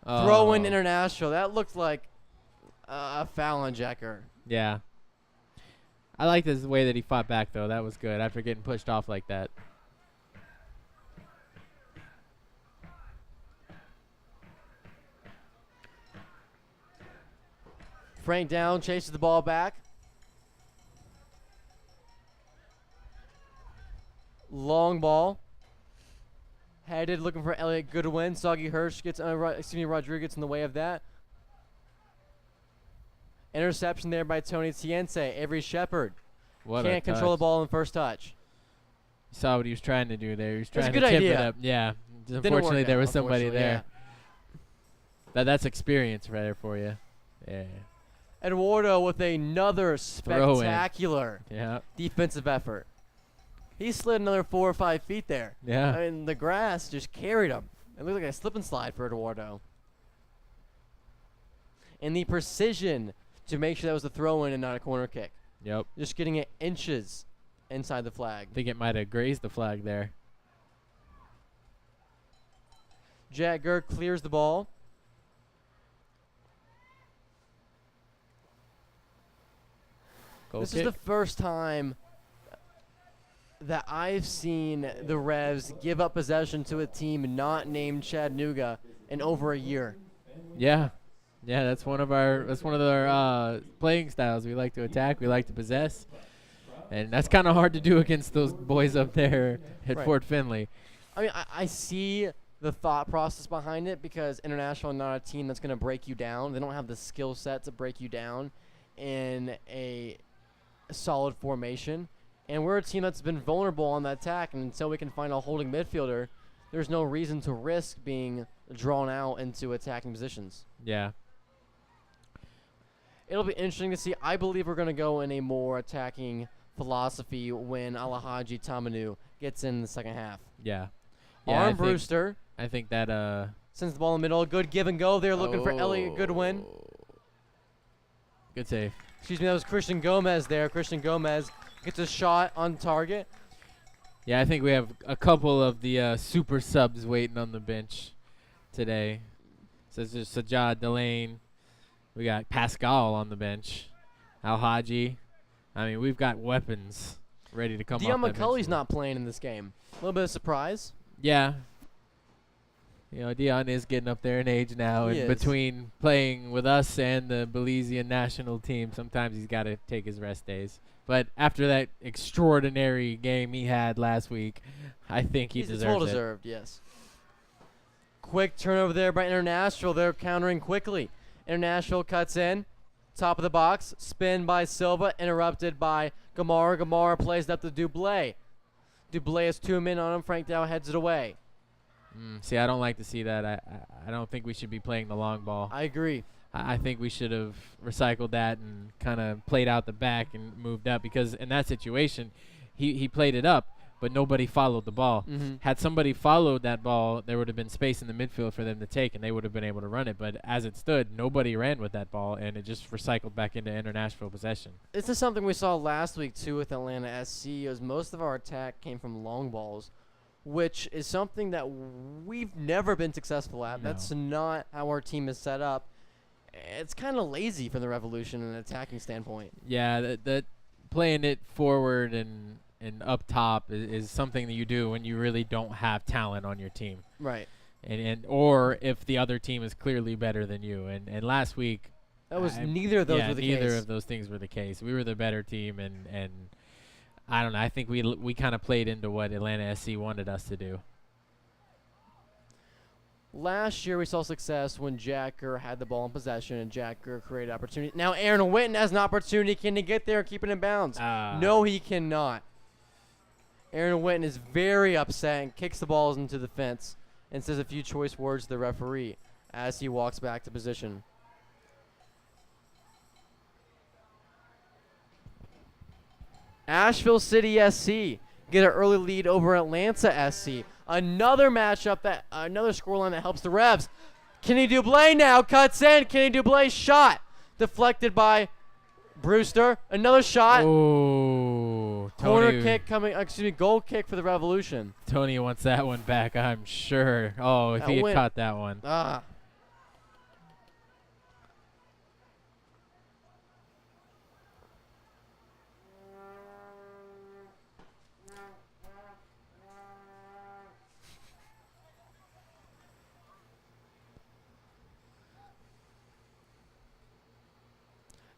Throw in Oh. International. That looked like a foul on Jack Gurr. Yeah. I like the way that he fought back, though. That was good after getting pushed off like that. Frank Down chases the ball back. Long ball. Headed, looking for Elliot Goodwin. Soggy Hirsch gets, Rodriguez in the way of that. Interception there by Tony Tiense. Avery Shepard What can't a control the touch. ball in the first touch. You saw what he was trying to do there. He was It was a trying to good tip it idea. up. Yeah. Didn't Unfortunately, work there out, was somebody unfortunately, there. That's experience right there for you. Yeah. Eduardo with another Throw in. spectacular Yeah. defensive effort. He slid another 4 or 5 feet there. Yeah. I mean, the grass just carried him. It looked like a slip and slide for Eduardo. And the precision to make sure that was a throw-in and not a corner kick. Yep. Just getting it inches inside the flag. I think it might have grazed the flag there. Jack Gurr clears the ball. Goal This kick. is the first time that I've seen the Revs give up possession to a team not named Chattanooga in over a year. Yeah. Yeah, that's one of our playing styles. We like to attack, we like to possess. And that's kind of hard to do against those boys up there at Right. Fort Finley. I mean, I see the thought process behind it because International is not a team that's going to break you down. They don't have the skill set to break you down in a solid formation. And we're a team that's been vulnerable on that attack, and until we can find a holding midfielder, there's no reason to risk being drawn out into attacking positions. Yeah. It'll be interesting to see. I believe we're going to go in a more attacking philosophy when Alhaji Tamanu gets in the second half. Yeah. Arm Brewster I think that sends the ball in the middle. Good give and go there, looking for Elliot Goodwin. Good save. Excuse me, that was Christian Gomez there. Christian Gomez gets a shot on target. Yeah, I think we have a couple of the super subs waiting on the bench today. So there's Sajad Delane. We got Pascal on the bench. Alhaji. I mean, we've got weapons ready to come Dion off that bench. McCulley's not playing in this game. A little bit of surprise. Yeah. You know, Dion is getting up there in age now, He and is. between playing with us and the Belizean national team, sometimes he's got to take his rest days. But after that extraordinary game he had last week, I think he It's deserves well it. deserved, yes. Quick turnover there by International. They're countering quickly. International cuts in. Top of the box. Spin by Silva. Interrupted by Gamara. Gamara plays it up to Dublé. Dublé has 2 men on him. Frank Dow heads it away. See, I don't like to see that. I don't think we should be playing the long ball. I agree. I think we should have recycled that and kind of played out the back and moved up, because in that situation, he played it up, but nobody followed the ball. Had somebody followed that ball, there would have been space in the midfield for them to take, and they would have been able to run it. But as it stood, nobody ran with that ball, and it just recycled back into international possession. This is something we saw last week, too, with Atlanta SC, as most of our attack came from long balls, which is something that we've never been successful at. No. That's not how our team is set up. It's kind of lazy from the Revolution in an attacking standpoint. Yeah, that playing it forward and up top is something that you do when you really don't have talent on your team. Right. And or if the other team is clearly better than you. And last week, That was neither of those were the neither case. of those things were the case. We were the better team, and I don't know. I think we kind of played into what Atlanta SC wanted us to do. Last year we saw success when Jacker had the ball in possession and Jacker created opportunity. Now Aaron Witten has an opportunity. Can he get there and keep it in bounds? No, he cannot. Aaron Witten is very upset and kicks the balls into the fence and says a few choice words to the referee as he walks back to position. Asheville City SC get an early lead over Atlanta SC. Another matchup, another scoreline that helps the Revs. Kenny Dublé now cuts in. Kenny Dublé shot deflected by Brewster. Another shot. Oh, Corner Tony, kick coming. Goal kick for the Revolution. Tony wants that one back, I'm sure. Oh, if That he had went- caught that one.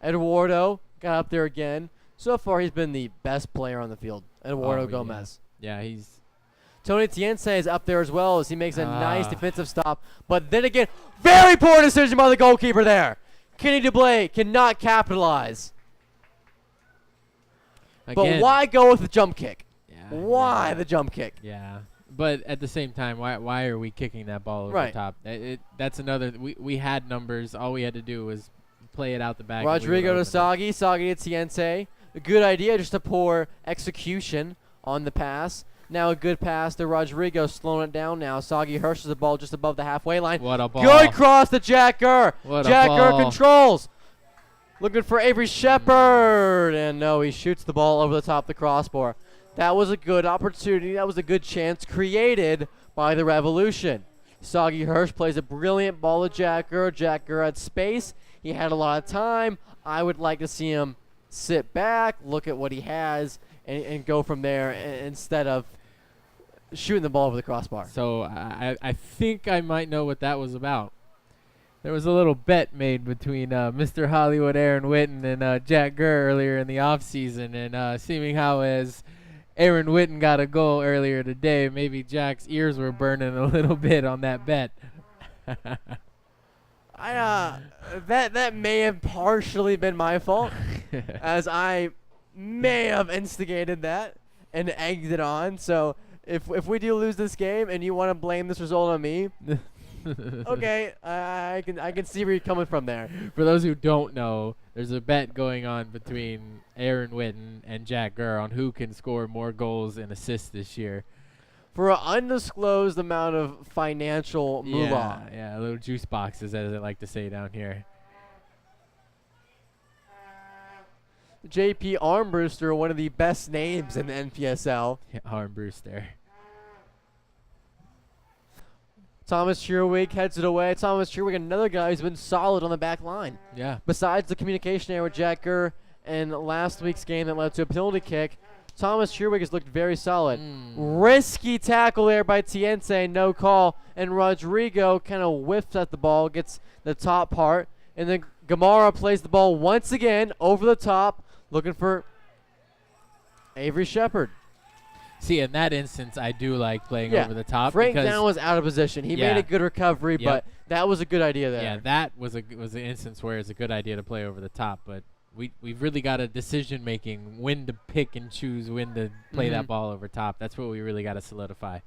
Eduardo got up there again. So far, he's been the best player on the field. Eduardo Oh, yeah. Gomez. Yeah, he's Tony Tiense is up there as well as he makes a nice Ah. defensive stop. But then again, very poor decision by the goalkeeper there. Kenny Dublé cannot capitalize. But again. why go with the jump kick? Yeah, Why yeah. the jump kick? Yeah, but at the same time, why are we kicking that ball over Right. the top? That's another. We had numbers. All we had to do was play it out the back. and we Rodrigo would've to opened it. Sagi to Tiense. A good idea, just a poor execution on the pass. Now a good pass to Rodrigo, slowing it down now. Sagi Hirsch the ball just above the halfway line. What a ball! Good cross to Jack Gurr. What a Jack Gurr ball. controls. Looking for Avery Shepard. And no, he shoots the ball over the top of the crossbar. That was a good opportunity. That was a good chance created by the Revolution. Sagi Hirsch plays a brilliant ball to Jack Gurr. Jack Gurr had space. He had a lot of time. I would like to see him sit back, look at what he has, and go from there instead of shooting the ball over the crossbar. So I think I might know what that was about. There was a little bet made between Mr. Hollywood Aaron Witten and Jack Gurr earlier in the offseason, and seeming how as Aaron Witten got a goal earlier today, maybe Jack's ears were burning a little bit on that bet. That may have partially been my fault, as I may have instigated that and egged it on. So if we do lose this game and you want to blame this result on me, okay, I can see where you're coming from there. For those who don't know, there's a bet going on between Aaron Witten and Jack Gurr on who can score more goals and assists this year. For an undisclosed amount of financial moolah. Yeah, little juice boxes, as I like to say down here. JP Armbruster, one of the best names in the NPSL. Yeah, Armbruster. Thomas Sherwig heads it away. Thomas Sherwig, another guy who's been solid on the back line. Yeah. Besides the communication error with Jack Gurr in last week's game that led to a penalty kick, Thomas Sherwig has looked very solid. Risky tackle there by Tiense, no call. And Rodrigo kind of whiffs at the ball, gets the top part. And then Gamara plays the ball once again over the top, looking for Avery Shepard. See, in that instance, I do like playing over the top. Frank because Down was out of position. He made a good recovery, but that was a good idea there. Yeah, that was an instance where it's a good idea to play over the top, but we've really got a decision making when to pick and choose when to play that ball over top. That's what we really got to solidify.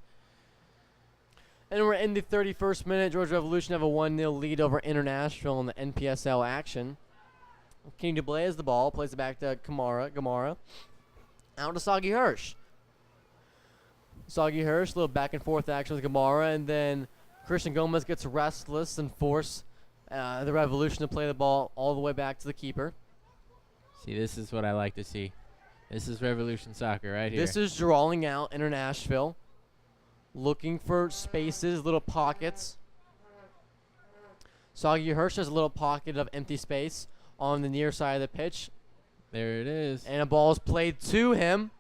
And we're in the 31st minute. Georgia Revolution have a 1-0 lead over Nashville in the NPSL action. King Dublé has the ball, plays it back to Gamara. Out to Soggy Hirsch. Soggy Hirsch, a little back and forth action with Gamara, and then Christian Gomez gets restless and force the Revolution to play the ball all the way back to the keeper. See, this is what I like to see. This is Revolution soccer right here. This is drawing out Nashville, looking for spaces, little pockets. Soggy Hirsch has a little pocket of empty space on the near side of the pitch. There it is. And a ball is played to him.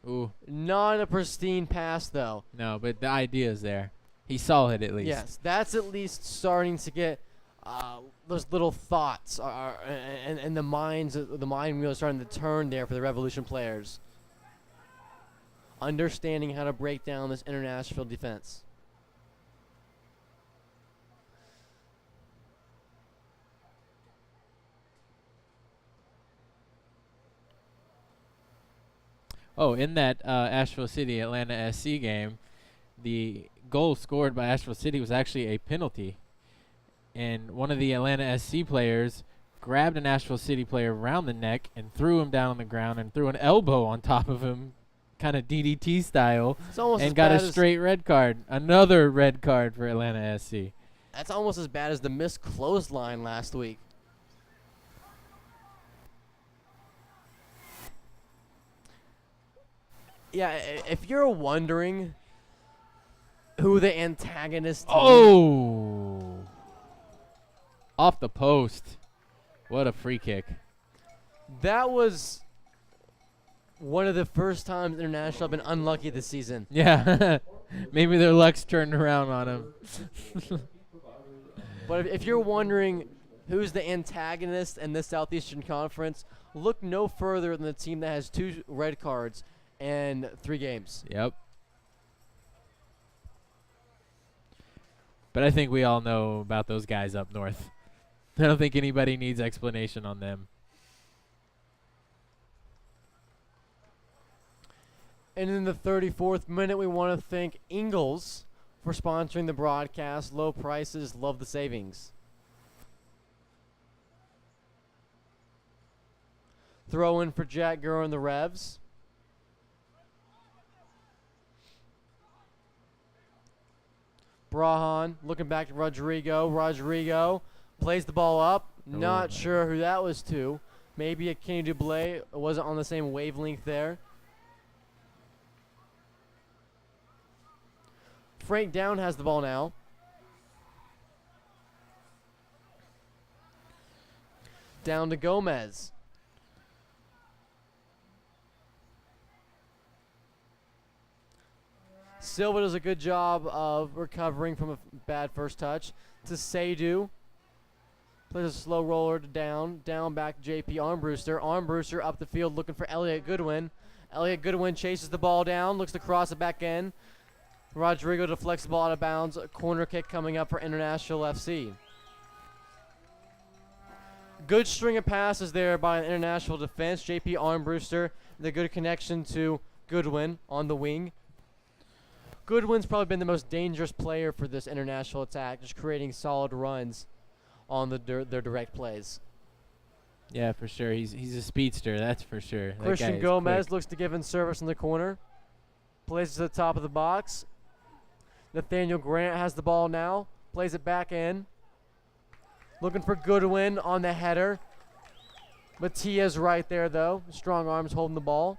Ooh. Not a pristine pass, though. No, but the idea is there. He saw it at least. Yes, that's at least starting to get those little thoughts and the mind wheel is starting to turn there for the Revolution players. Understanding how to break down this Nashville defense. Oh, in that Asheville City Atlanta SC game, the goal scored by Asheville City was actually a penalty. And one of the Atlanta SC players grabbed an Asheville City player around the neck and threw him down on the ground and threw an elbow on top of him, kind of DDT style, and got a straight red card. Another red card for Atlanta SC. That's almost as bad as the missed clothesline last week. Yeah, if you're wondering who the antagonist Oh! Off the post. What a free kick. That was one of the first times International have been unlucky this season. Yeah. Maybe their luck's turned around on him. But if you're wondering who's the antagonist in this Southeastern Conference, look no further than the team that has 2 red cards and 3 games. Yep. But I think we all know about those guys up north. I don't think anybody needs explanation on them. And in the 34th minute, we want to thank Ingles for sponsoring the broadcast. Low prices, love the savings. Throw in for Jack Gurr and the Revs. Brahan looking back to Rodrigo. Rodrigo plays the ball up. Not sure who that was to. Maybe a Kenny Dublé. Wasn't on the same wavelength there. Frank Down has the ball now. Down to Gomez. Silva does a good job of recovering from a bad first touch. To Seydu. Plays a slow roller to down. Down back to JP Armbruster. Armbruster up the field looking for Elliot Goodwin. Elliot Goodwin chases the ball down. Looks to cross it back in. Rodrigo deflects the ball out of bounds. A corner kick coming up for International FC. Good string of passes there by an international defense. J.P. Armbruster, the good connection to Goodwin on the wing. Goodwin's probably been the most dangerous player for this international attack, just creating solid runs on their direct plays. Yeah, for sure. He's a speedster, that's for sure. That guy Christian is Gomez quick. looks to give in service in the corner. Plays it to the top of the box. Nathaniel Grant has the ball now. Plays it back in. Looking for Goodwin on the header. Matia's right there, though. Strong arms holding the ball.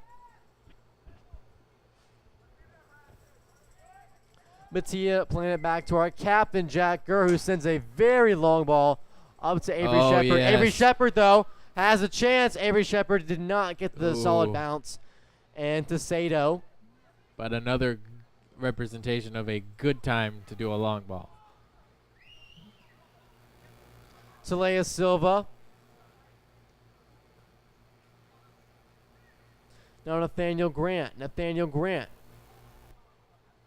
Matia playing it back to our captain, Jack Gurr, who sends a very long ball up to Avery Oh, Shepard. yes. Avery Shepard, though, has a chance. Avery Shepard did not get the solid Ooh. bounce. And to Sato. But another representation of a good time to do a long ball. Talea Silva. Now Nathaniel Grant. Nathaniel Grant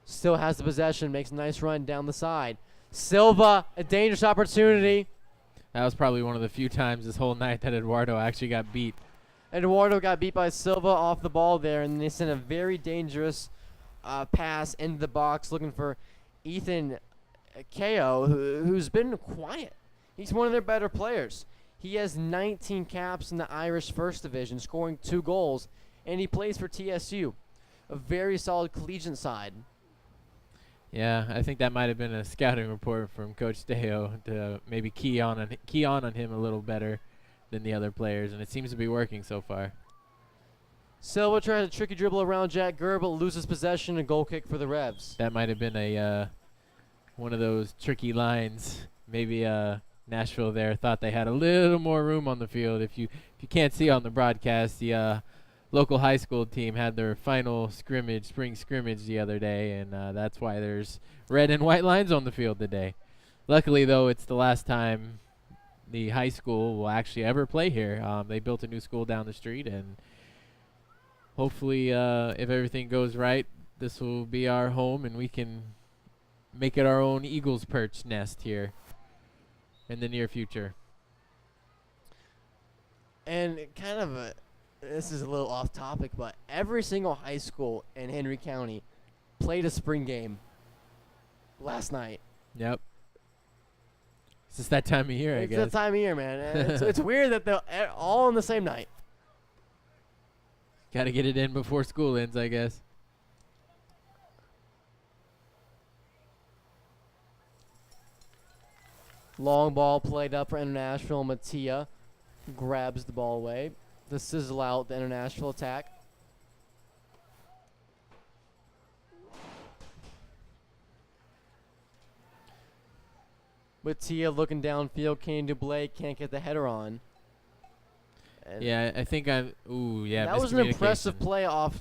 still has the possession, makes a nice run down the side. Silva, a dangerous opportunity. That was probably one of the few times this whole night that Eduardo actually got beat. Eduardo got beat by Silva off the ball there, and they sent a very dangerous pass into the box looking for Ethan Ko, who's been quiet. He's one of their better players. He has 19 caps in the Irish First Division, scoring 2 goals, and he plays for TSU, a very solid collegiate side. Yeah, I think that might have been a scouting report from Coach Deo to maybe key on him a little better than the other players, and it seems to be working so far. Silva tries a tricky dribble around Jack Gurr, but loses possession, and goal kick for the Revs. That might have been a one of those tricky lines. Maybe Nashville there thought they had a little more room on the field. If you can't see on the broadcast, the local high school team had their final spring scrimmage the other day, and that's why there's red and white lines on the field today. Luckily, though, it's the last time the high school will actually ever play here. They built a new school down the street, and hopefully, if everything goes right, this will be our home, and we can make it our own Eagles perch nest here in the near future. And kind of this is a little off topic, but every single high school in Henry County played a spring game last night. Yep. It's just that time of year, I It's guess. that time of year, man. It's weird that they're all on the same night. Got to get it in before school ends, I guess. Long ball played up for International. Matia grabs the ball away to sizzle out the International attack. Matia looking downfield. Kenny Dublé can't get the header on. And Yeah, I think that was an impressive miscommunication. play off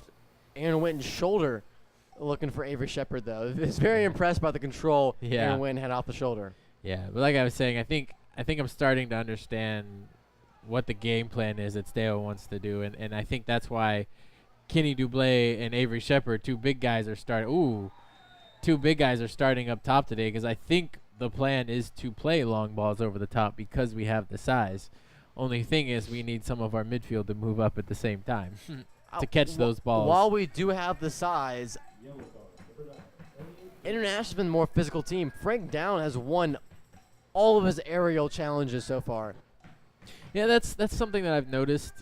Aaron Witten's shoulder. Looking for Avery Shepard, though. It's very impressed by the control Yeah. Aaron Witten had off the shoulder. Yeah, but like I was saying, I think I'm starting to understand what the game plan is that Steo wants to do, and I think that's why Kenny Dublé and Avery Shepard, two big guys are starting up top today, because I think the plan is to play long balls over the top because we have the size. Only thing is we need some of our midfield to move up at the same time to catch those balls. While we do have the size, International's been the more physical team. Frank Down has won all of his aerial challenges so far. Yeah, that's something that I've noticed.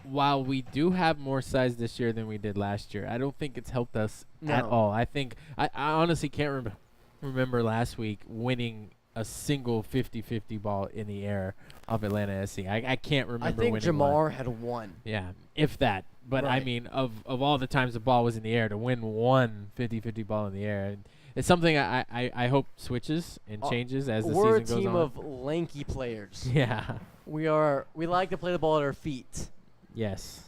While we do have more size this year than we did last year, I don't think it's helped us at No. all. I think I honestly can't remember last week winning a single 50-50 ball in the air of Atlanta SC. I can't remember I think winning one. Jamar had won. Yeah, if that. But I Right. mean, of all the times the ball was in the air, to win one 50-50 ball in the air, it's something I hope switches and changes as the We're a season goes team on. of lanky players. Yeah. We like to play the ball at our feet. Yes.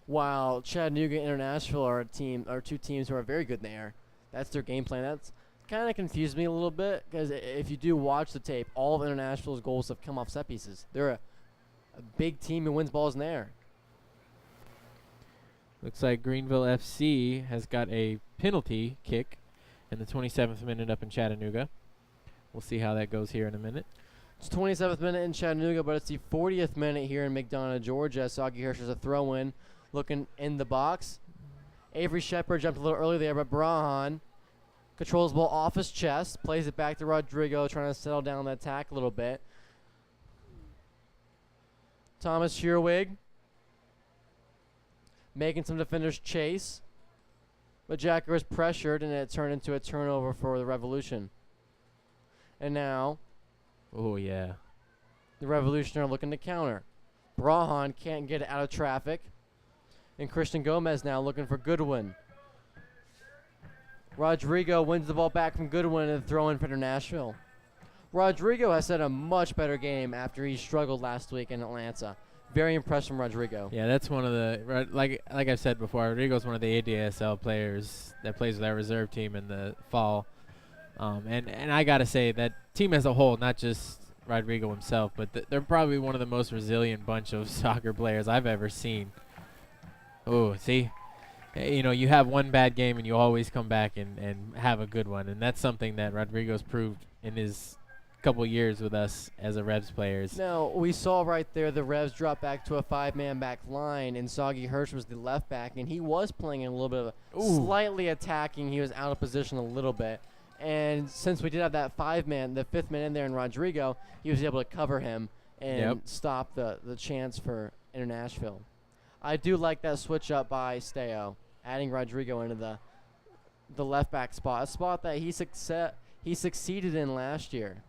While Chattanooga International are two teams who are very good in the air. That's their game plan. That's kind of confused me a little bit, because if you do watch the tape, all of International's goals have come off set pieces. They're a big team who wins balls in the air. Looks like Greenville FC has got a penalty kick in the 27th minute up in Chattanooga. We'll see how that goes here in a minute. It's 27th minute in Chattanooga, but it's the 40th minute here in McDonough, Georgia. Soggy Hirsch is a throw-in, looking in the box. Avery Shepard jumped a little early there, but Brahan controls the ball off his chest, plays it back to Rodrigo, trying to settle down the attack a little bit. Thomas Shearwig making some defenders chase, but Jacker was pressured, and it turned into a turnover for the Revolution. And now Oh, yeah. the Revolution are looking to counter. Brahan can't get it out of traffic, and Christian Gomez now looking for Goodwin. Rodrigo wins the ball back from Goodwin and throw in for Nashville. Rodrigo has had a much better game after he struggled last week in Atlanta. Very impressed from Rodrigo. Yeah, that's one of the like I've said before. Rodrigo's one of the ADSL players that plays with our reserve team in the fall, and I gotta say that team as a whole, not just Rodrigo himself, but they're probably one of the most resilient bunch of soccer players I've ever seen. Oh, see, you know, you have one bad game and you always come back and have a good one, and that's something that Rodrigo's proved in his couple years with us as a Revs players. Now, we saw right there the Revs drop back to a 5-man back line, and Soggy Hirsch was the left back, and he was playing in a little bit of a slightly attacking. He was out of position a little bit. And since we did have that 5-man, the 5th man in there in Rodrigo, he was able to cover him and stop the chance for Nashville. I do like that switch up by Steo, adding Rodrigo into the left back spot, a spot that he succeeded in last year.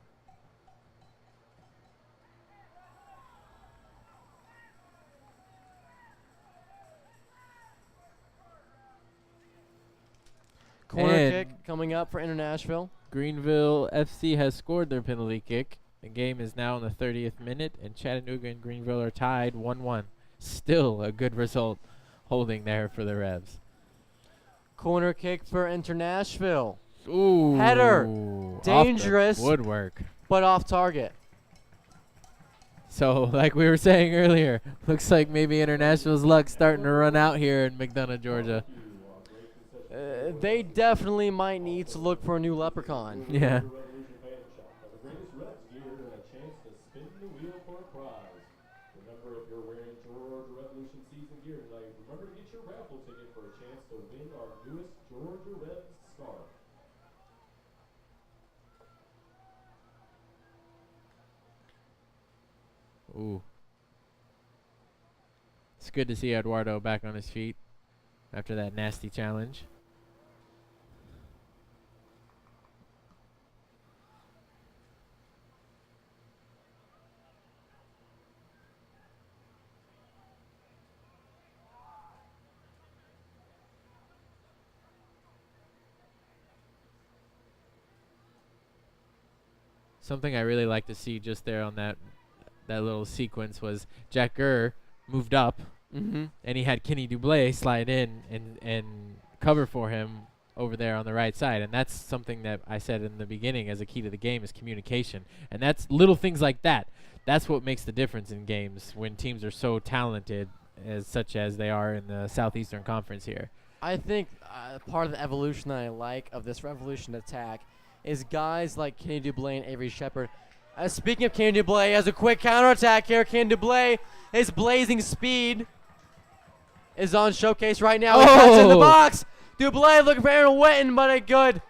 Corner And kick coming up for Nashville. Greenville FC has scored their penalty kick. The game is now in the 30th minute, and Chattanooga and Greenville are tied 1-1. Still a good result holding there for the Revs. Corner kick for Nashville. Ooh. Header. Off the Dangerous. woodwork. But off target. So, like we were saying earlier, looks like maybe International's luck starting to run out here in McDonough, Georgia. They definitely might need to look for a new leprechaun. Yeah. Remember, if you're wearing Georgia Revolution season gear tonight, remember to get your raffle ticket for a chance to win our newest Georgia Revs scarf. Ooh. It's good to see Eduardo back on his feet after that nasty challenge. Something I really like to see just there on that little sequence was Jack Gurr moved up, and he had Kenny Dublé slide in and cover for him over there on the right side. And that's something that I said in the beginning as a key to the game is communication. And that's little things like that. That's what makes the difference in games when teams are so talented such as they are in the Southeastern Conference here. I think part of the evolution that I like of this Revolution attack is guys like Kenny Dublé and Avery Shepard. Speaking of Kenny Dublé, has a quick counterattack here. Kenny Dublé, his blazing speed is on showcase right now. He cuts in the box. Dublé looking for Aaron Witten, but a good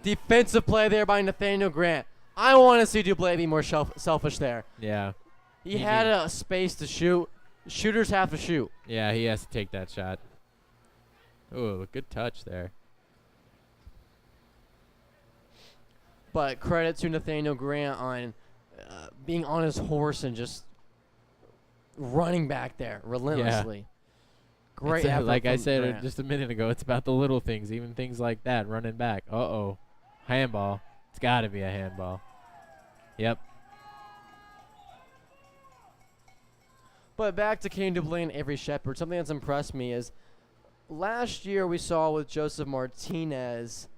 defensive play there by Nathaniel Grant. I want to see Dublé be more selfish there. Yeah. He had a space to shoot. Shooters have to shoot. Yeah, he has to take that shot. Ooh, good touch there. But credit to Nathaniel Grant on being on his horse and just running back there relentlessly. Great effort like I from said Grant. just a minute ago, it's about the little things, even things like that, running back. Uh-oh. Handball. It's got to be a handball. Yep. But back to Kenny Dublé and Avery Shepard, something that's impressed me is last year we saw with Joseph Martinez,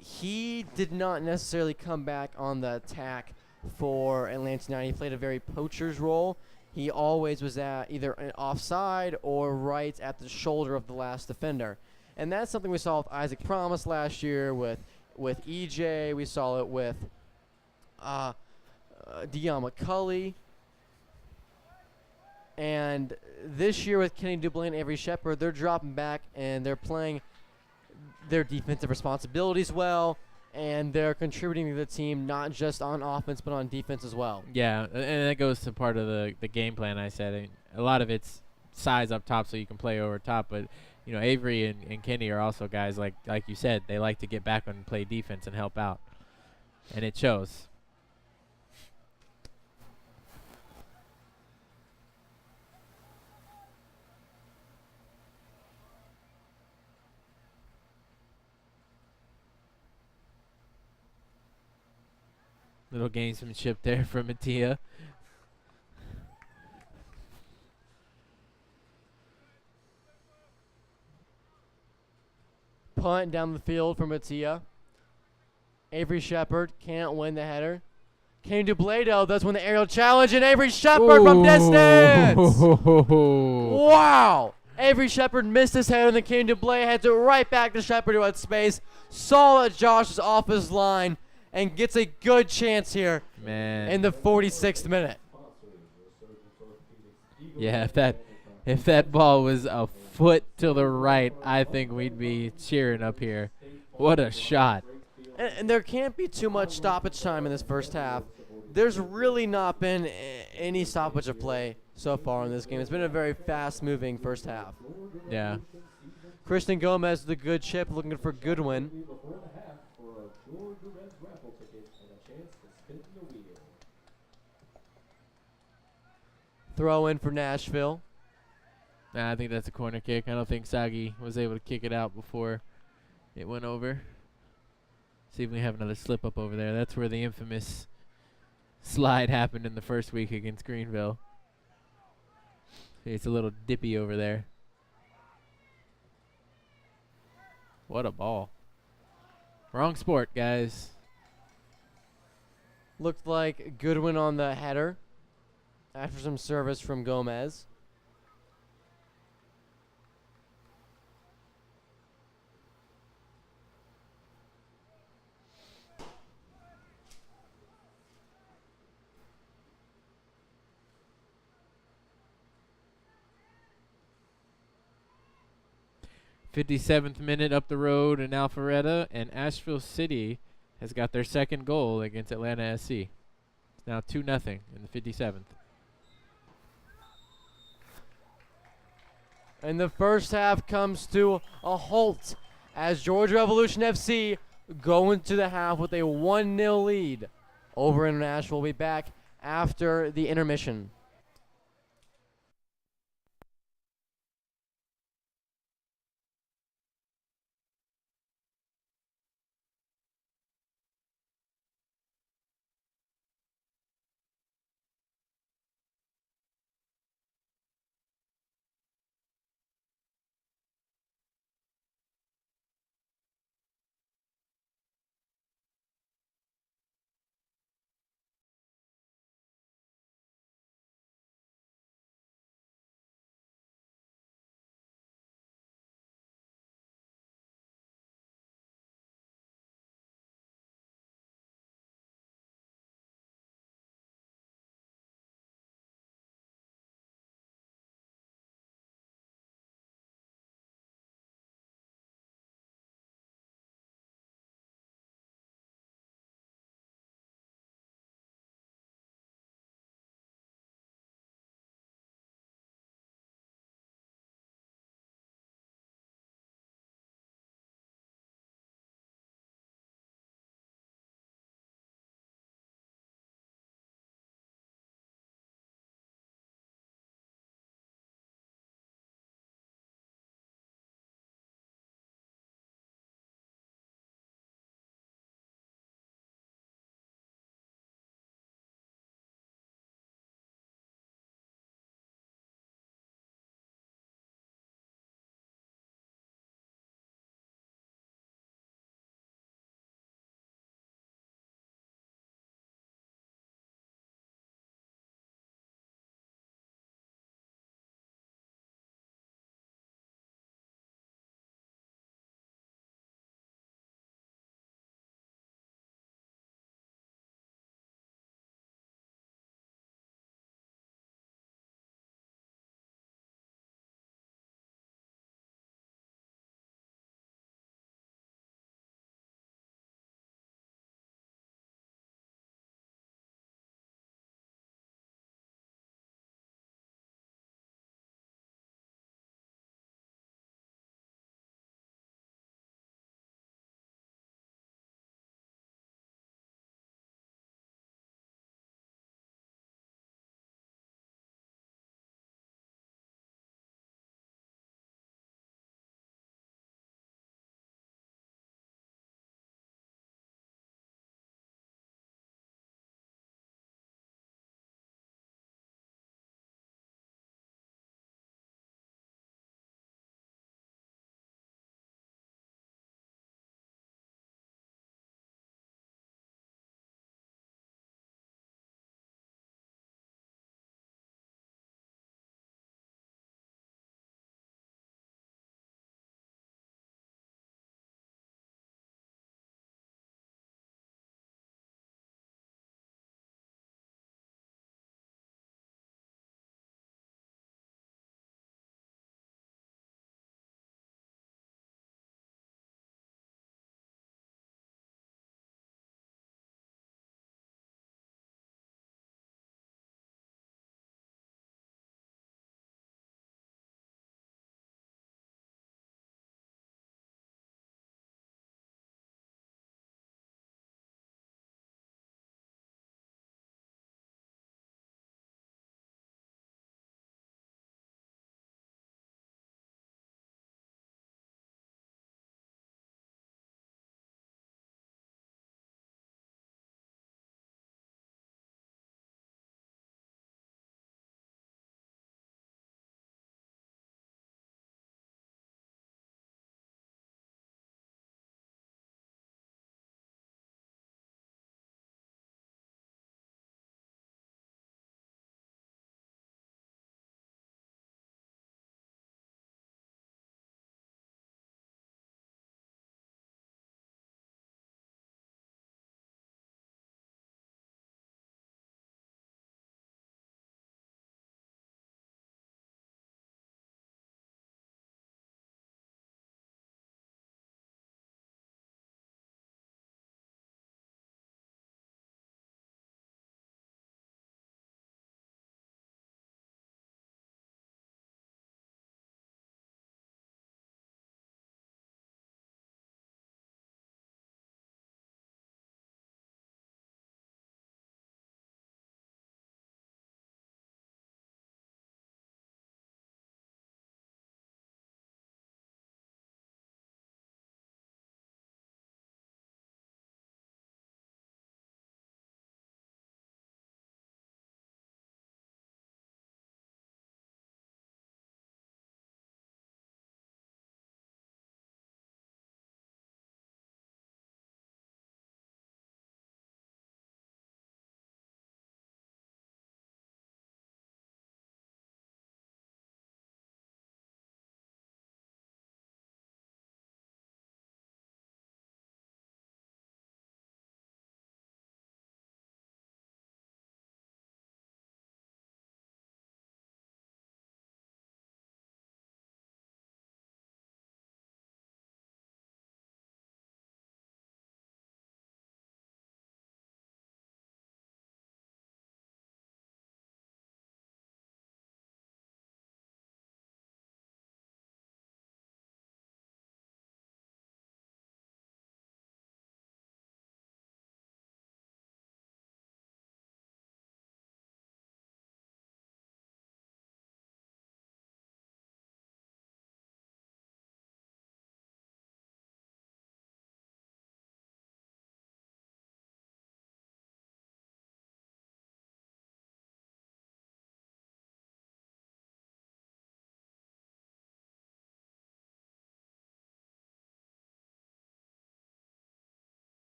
he did not necessarily come back on the attack for Atlanta United. He played a very poacher's role. He always was at either an offside or right at the shoulder of the last defender. And that's something we saw with Isaac Promise last year, with EJ. We saw it with Deion McCulley. And this year with Kenny Dublin and Avery Shepard, they're dropping back and they're playing their defensive responsibilities well, and they're contributing to the team not just on offense but on defense as well. Yeah, and that goes to part of the game plan I said. And a lot of it's size up top so you can play over top, but Avery and Kenny are also guys like you said, they like to get back and play defense and help out, and it shows. Little gamesmanship there from Mattia. Punt down the field for Mattia. Avery Shepard can't win the header. Kenny Dublado does win the aerial challenge, and Avery Shepard from distance! Wow! Avery Shepard missed his header, and then Kenny Dublado heads it right back to Shepard who had space. Saw that Josh was off his line and gets a good chance here in the 46th minute. Yeah, if that ball was a foot to the right, I think we'd be cheering up here. What a shot. And there can't be too much stoppage time in this first half. There's really not been any stoppage of play so far in this game. It's been a very fast-moving first half. Yeah. Christian Gomez, the good chip, looking for Goodwin. Throw in for Nashville. Nah, I think that's a corner kick. I don't think Sagi was able to kick it out before it went over. See if we have another slip up over there. That's where the infamous slide happened in the first week against Greenville. See, it's a little dippy over there. What a ball. Wrong sport, guys. Looked like Goodwin on the header after some service from Gomez. '57th minute up the road in Alpharetta, and Asheville City has got their second goal against Atlanta SC. It's now 2-0 in the 57th. And the first half comes to a halt as Georgia Revolution FC go into the half with a 1-0 lead over in Nashville. We'll be back after the intermission.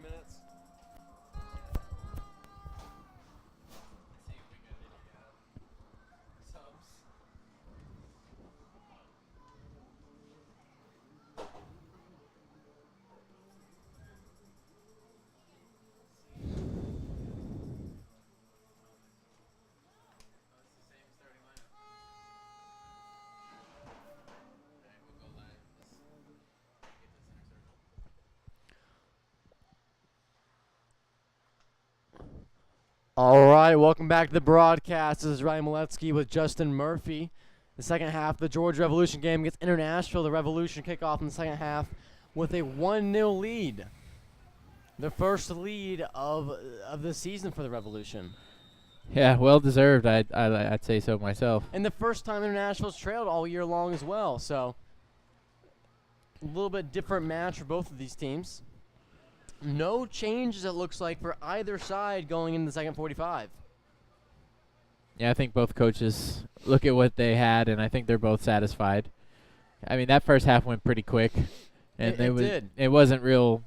15 minutes. All right, welcome back to the broadcast. This is Ryan Maletsky with Justin Murphy. The second half of the Georgia Revolution game against Nashville. The Revolution kick off in the second half with a 1-0 lead. The first lead of the season for the Revolution. Yeah, well deserved. I'd say so myself. And the first time Nashville's trailed all year long as well. So a little bit different match for both of these teams. No changes, it looks like, for either side going into the second 45. Yeah, I think both coaches look at what they had, and I think they're both satisfied. I mean, that first half went pretty quick, and It did. It wasn't real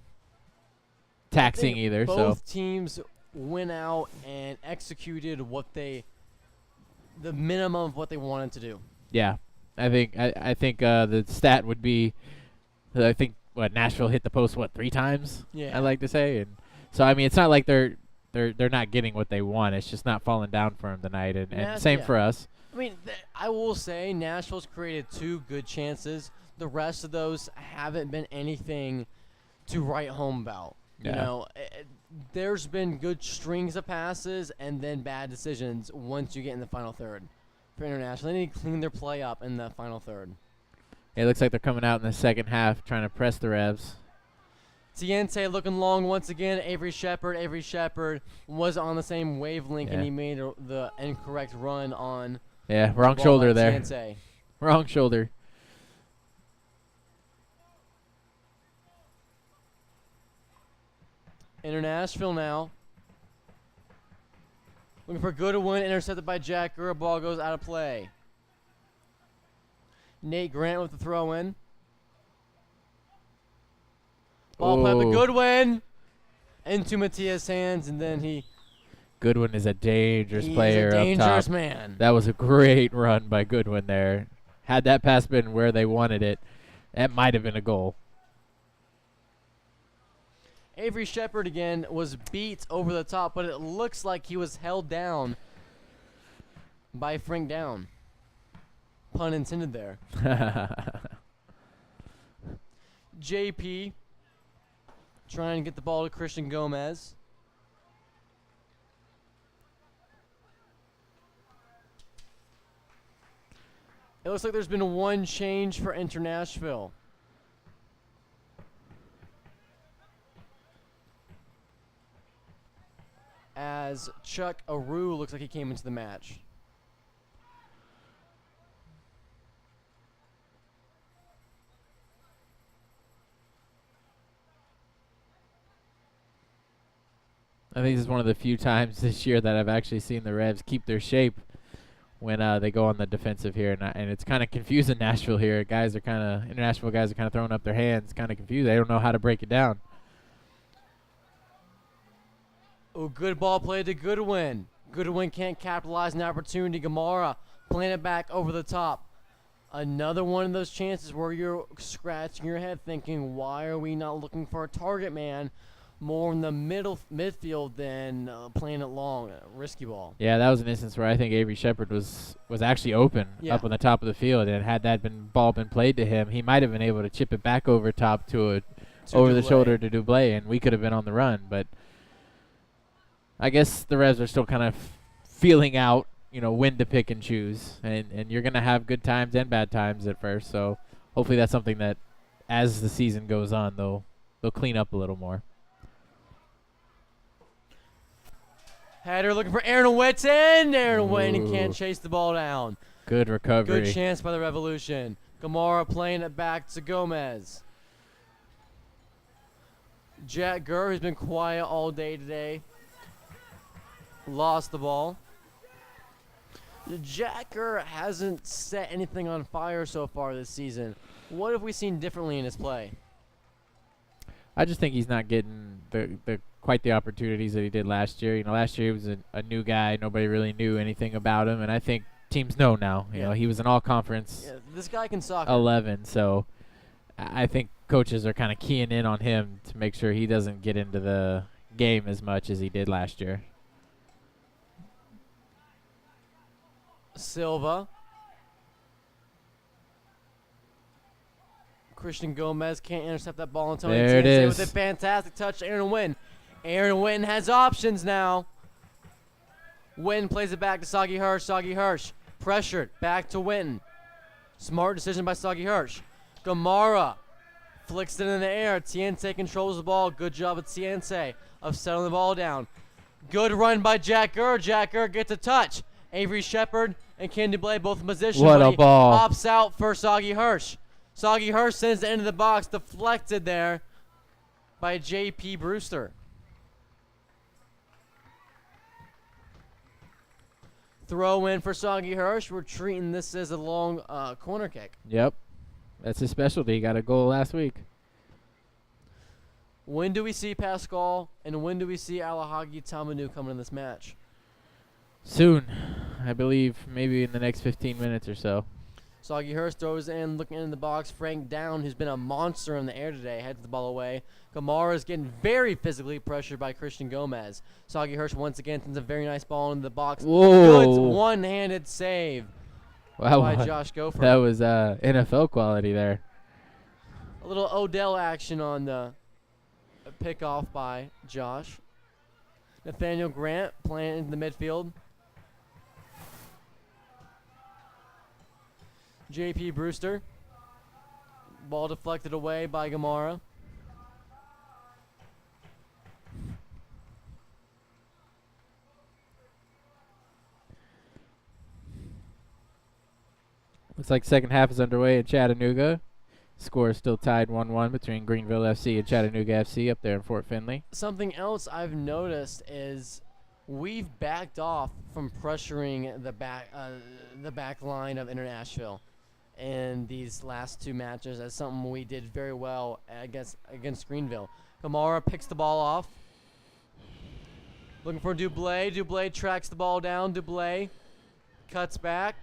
taxing either. Both teams went out and executed the minimum of what they wanted to do. Yeah, I think the stat would be, I think Nashville hit the post 3 times. Yeah, I like to say, and so I mean it's not like they're not getting what they want. It's just not falling down for them tonight, and same for us. I mean, I will say Nashville's created 2 good chances. The rest of those haven't been anything to write home about. Yeah. You know, there's been good strings of passes and then bad decisions once you get in the final third for International. They need to clean their play up in the final third. It looks like they're coming out in the second half trying to press the Revs. Tiente looking long once again. Avery Shepard was on the same wavelength, and he made the incorrect run on. Yeah, wrong shoulder there. Tiente. Wrong shoulder. Nashville now. Looking for Goodwin, intercepted by Jacker. Ball goes out of play. Nate Grant with the throw in. Ball played to Goodwin into Matias' hands, and then Goodwin is a dangerous player He's a dangerous up top. man. That was a great run by Goodwin there. Had that pass been where they wanted it, that might have been a goal. Avery Shepard again was beat over the top, but it looks like he was held down by Frank Down. Pun intended there. JP trying to get the ball to Christian Gomez. It looks like there's been 1 change for Nashville. As Chuck Aru looks like he came into the match. I think this is one of the few times this year that I've actually seen the Revs keep their shape when they go on the defensive here, and it's kind of confusing Nashville here. International guys are kind of throwing up their hands, kind of confused. They don't know how to break it down. Oh, good ball play to Goodwin. Goodwin can't capitalize on the opportunity. Gamara playing it back over the top. Another one of those chances where you're scratching your head thinking, why are we not looking for a target man more in the midfield than playing it long? Risky ball. Yeah, that was an instance where I think Avery Shepard was actually open up on the top of the field, and had that ball been played to him, he might have been able to chip it back over top over the shoulder to Dublé, and we could have been on the run. But I guess the Revs are still kind of feeling out, when to pick and choose, and you're gonna have good times and bad times at first. So hopefully that's something that, as the season goes on, they'll clean up a little more. Header looking for Aaron Whitten. Aaron Whitten can't chase the ball down. Good recovery. Good chance by the Revolution. Gamara playing it back to Gomez. Jack Gurr, who's been quiet all day today, lost the ball. Jack Gurr hasn't set anything on fire so far this season. What have we seen differently in his play? I just think he's not getting the quite the opportunities that he did last year. Last year he was a new guy. Nobody really knew anything about him, and I think teams know now. Yeah. He was an all-conference Yeah, this guy can soccer. 11, so I think coaches are kind of keying in on him to make sure he doesn't get into the game as much as he did last year. Silva. Christian Gomez can't intercept that ball. And Tony There it Tiense is. with a fantastic touch. Aaron Wynn. Aaron Wynn has options now. Wynn plays it back to Soggy Hirsch. Soggy Hirsch pressured. Back to Wynn. Smart decision by Soggy Hirsch. Gamara flicks it in the air. Tiense controls the ball. Good job of Tiense of settling the ball down. Good run by Jack Gurr. Jack Gurr gets a touch. Avery Shepard and Ken Dublé both in position. What but a he ball. Pops out for Soggy Hirsch. Soggy Hirsch sends it into the box. Deflected there by J.P. Brewster. Throw in for Soggy Hirsch. We're treating this as a long corner kick. Yep. That's his specialty. He got a goal last week. When do we see Pascal and when do we see Alahagi Tamanu coming in this match? Soon. I believe maybe in the next 15 minutes or so. Soggy Hirsch throws in, looking in the box. Frank Down, who's been a monster in the air today, heads the ball away. Kamara's getting very physically pressured by Christian Gomez. Soggy Hirsch once again sends a very nice ball into the box. Whoa. Good one-handed save Wow. by Josh Gopher. That was NFL quality there. A little Odell action on the pick off by Josh. Nathaniel Grant playing in the midfield. J.P. Brewster. Ball deflected away by Gamara. Looks like second half is underway in Chattanooga. Score is still tied 1-1 between Greenville FC and Chattanooga FC up there in Fort Finley. Something else I've noticed is we've backed off from pressuring the back line of Nashville in these last two matches. That's something we did very well against Greenville. Kamara picks the ball off. Looking for Dublé. Dublé tracks the ball down. Dublé cuts back.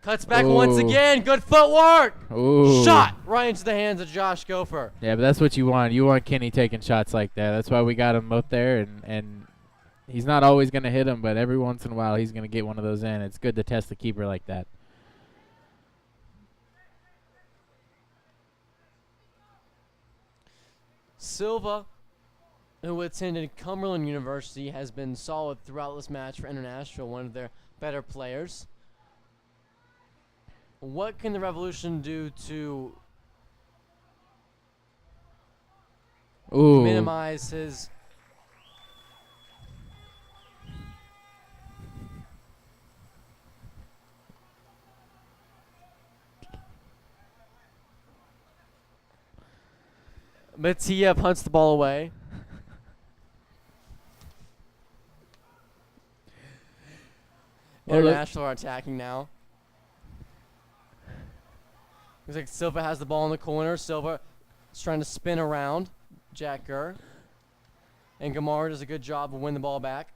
Cuts back once Ooh. again. Good footwork. Ooh. Shot right into the hands of Josh Gopher. Yeah, but that's what you want. You want Kenny taking shots like that. That's why we got him up there, and he's not always going to hit him, but every once in a while he's going to get one of those in. It's good to test the keeper like that. Silva, who attended Cumberland University, has been solid throughout this match for International, one of their better players. What can the Revolution do to Ooh. minimize his... Mattia punts the ball away. International are attacking now. Looks like Silva has the ball in the corner. Silva is trying to spin around Jack Gurr. And Gamar does a good job of winning the ball back.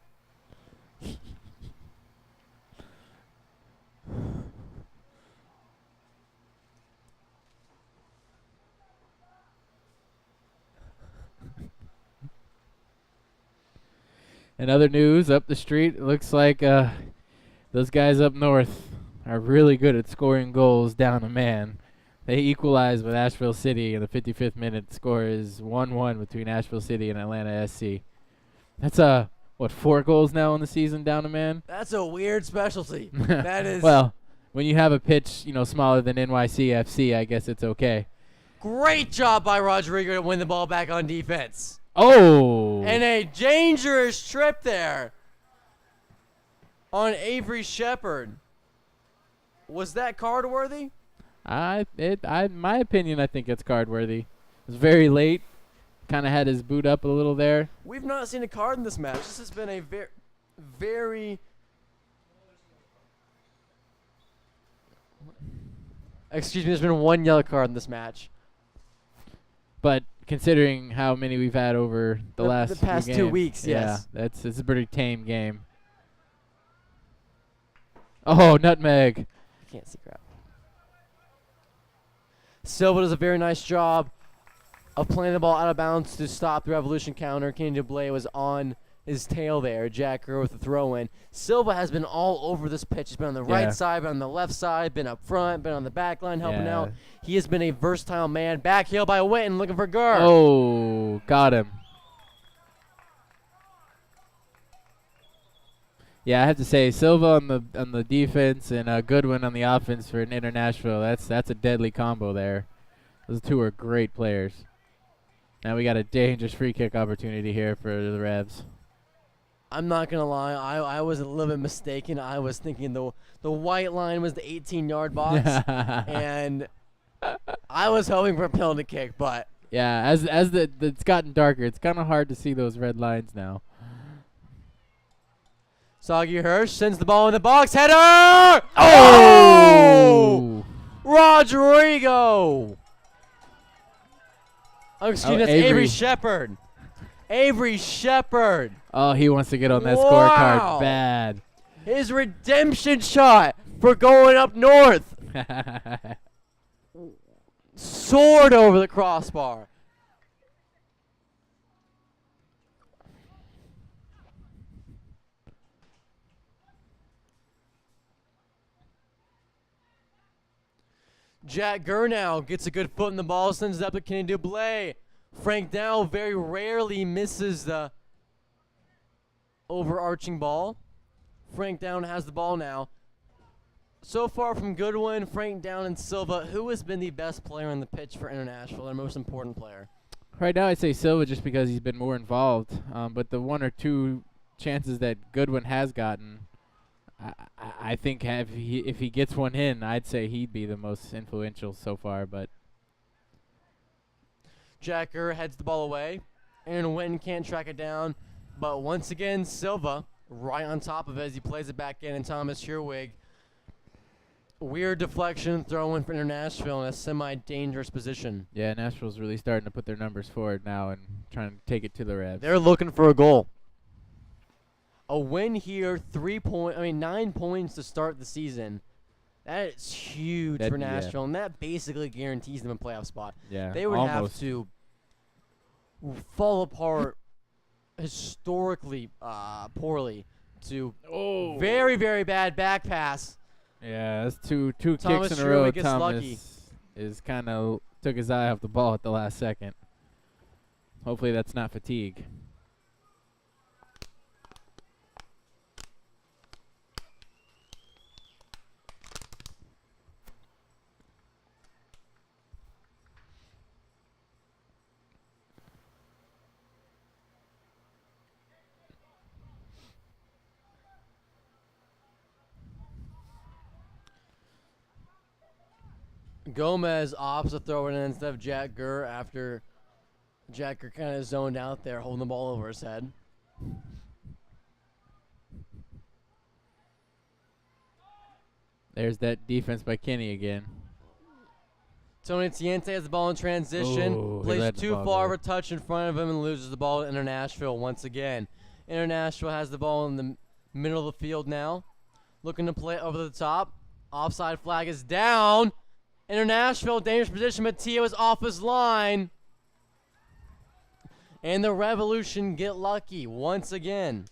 In other news, up the street, it looks like those guys up north are really good at scoring goals down a man. They equalized with Asheville City in the 55th minute. Score is 1-1 between Asheville City and Atlanta SC. That's 4 goals now in the season down a man? That's a weird specialty. That is Well, when you have a pitch, smaller than NYCFC, I guess it's okay. great job by Rodrigo to win the ball back on defense. Oh! And a dangerous trip there on Avery Shepard. Was that card worthy? In my opinion, I think it's card worthy. It was very late. Kind of had his boot up a little there. We've not seen a card in this match. This has been a very excuse me, there's been one yellow card in this match. But considering how many we've had over the last the few past 2 games. weeks, yes. Yeah, it's a pretty tame game. Oh, nutmeg. Can't see crap. Silva does a very nice job of playing the ball out of bounds to stop the Revolution counter. Kenny Dublé was on his tail there. Jack Gurr with the throw in. Silva has been all over this pitch. He's been on the Yeah. right side, been on the left side, been up front, been on the back line helping Yeah. out. He has been a versatile man. Back heel by Witten looking for Gurr. Oh, got him. Yeah, I have to say Silva on the defense and Goodwin on the offense for Nashville. That's a deadly combo there. Those two are great players. Now we got a dangerous free kick opportunity here for the Revs. I'm not gonna lie, I was a little bit mistaken. I was thinking the white line was the 18-yard box, and I was hoping for a penalty kick, but Yeah, as it's gotten darker, it's kind of hard to see those red lines now. Soggy Hirsch sends the ball in the box. Header! Oh! Rodrigo! Oh, excuse me, that's Avery Avery. Shepard. Avery Shepard. Oh, he wants to get on that Wow. scorecard bad. His redemption shot for going up north. Soared over the crossbar. Jack Gurnow gets a good foot in the ball, sends it up to Kenny Dublé. Frank Dow very rarely misses the overarching ball. Frank Down has the ball now. So far from Goodwin, Frank Down, and Silva, who has been the best player on the pitch for International, their most important player? Right now, I'd say Silva just because he's been more involved. But the one or two chances that Goodwin has gotten, I think if he gets one in, I'd say he'd be the most influential so far. But Jack Gurr heads the ball away. Aaron Witten can't track it down. But once again, Silva right on top of it as he plays it back in, and Thomas Herwig. Weird deflection throw in for Nashville in a semi-dangerous position. yeah, Nashville's really starting to put their numbers forward now and trying to take it to the Revs. They're looking for a goal. A win here, 9 points to start the season. That is huge for Yeah. Nashville, and that basically guarantees them a playoff spot. Yeah, They would almost. have to fall apart historically poorly to very, very bad back pass. Yeah, that's two Thomas kicks in a row. Sherwood gets Thomas lucky. is kind of took his eye off the ball at the last second. Hopefully that's not fatigue. Gomez opts to throw it in instead of Jack Gurr after Jack Gurr kind of zoned out there, holding the ball over his head. There's that defense by Kenny again. Tony Tiente has the ball in transition, Ooh, he plays let the too ball far go. of a touch in front of him and loses the ball to International once again. International has the ball in the middle of the field now, looking to play over the top. Offside flag is down. International, dangerous position. Mattia is off his line. And the Revolution get lucky once again.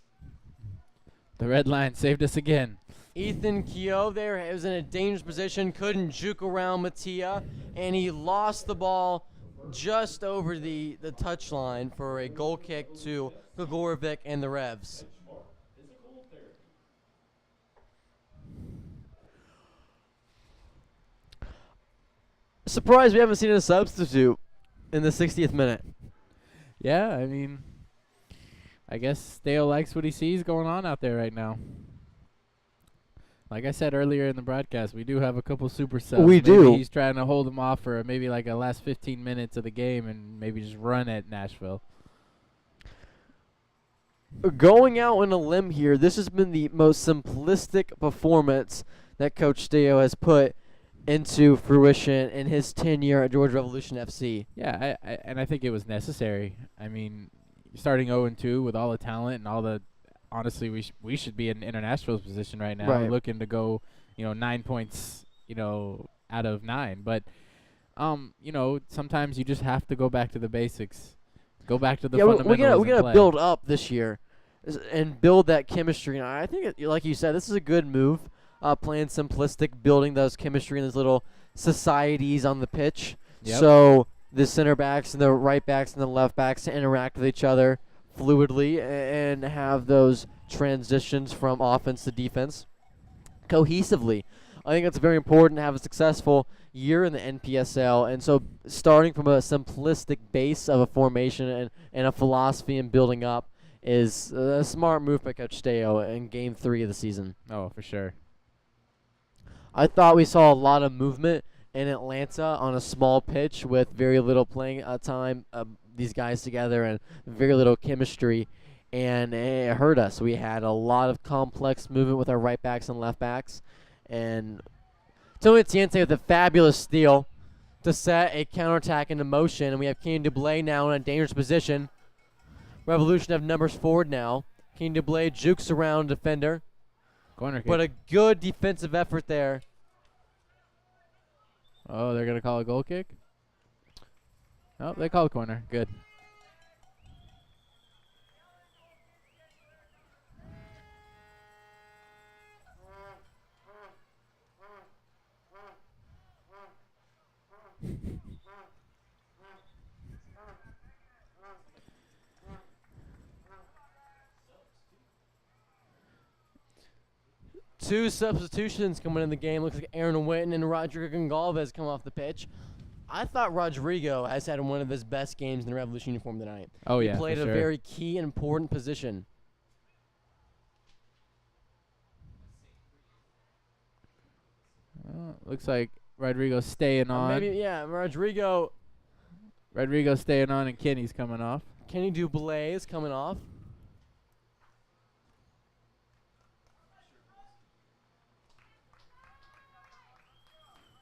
The red line saved us again. Ethan Keogh there was in a dangerous position, couldn't juke around Mattia, and he lost the ball just over the touch line for a goal kick to Gregorovic and the Revs. Surprised we haven't seen a substitute in the 60th minute. Yeah, I mean, I guess Dale likes what he sees going on out there right now. Like I said earlier in the broadcast, we do have a couple super subs. We Maybe do. He's trying to hold them off for maybe like a last 15 minutes of the game and maybe just run at Nashville. Going out on a limb here, this has been the most simplistic performance that Coach Steo has put into fruition in his tenure at Georgia Revolution FC. Yeah, and I think it was necessary. I mean, starting 0-2 with all the talent and all the, honestly, we should be in International's position right now, Right. looking to go, 9 points, out of 9. But, sometimes you just have to go back to the basics, go back to the Yeah, fundamentals. we and gotta play. build up this year, and build that chemistry. And I think, like you said, this is a good move. Playing simplistic, building those chemistry in those little societies on the pitch. Yep. So the center backs and the right backs and the left backs to interact with each other fluidly and have those transitions from offense to defense cohesively. I think it's very important to have a successful year in the NPSL. And so starting from a simplistic base of a formation and a philosophy and building up is a smart move by Coach Steo in Game 3 of the season. Oh, for sure. I thought we saw a lot of movement in Atlanta on a small pitch with very little playing time, these guys together, and very little chemistry, and it hurt us. We had a lot of complex movement with our right backs and left backs, and Tony Tiente with a fabulous steal to set a counterattack into motion, and we have Kenny Dublé now in a dangerous position. Revolution have numbers forward now. Kenny Dublé jukes around defender. Corner kick. But a good defensive effort there. Oh, they're going to call a goal kick? Oh, they call a corner. Good. Two substitutions coming in the game. Looks like Aaron Witten and Rodrigo Gonçalves come off the pitch. I thought Rodrigo has had one of his best games in the Revolution uniform tonight. Oh, He yeah, played for a sure. very key and important position. Looks like Rodrigo's staying on. Maybe, yeah, Rodrigo. Rodrigo's staying on and Kenny's coming off. Kenny Dublé is coming off.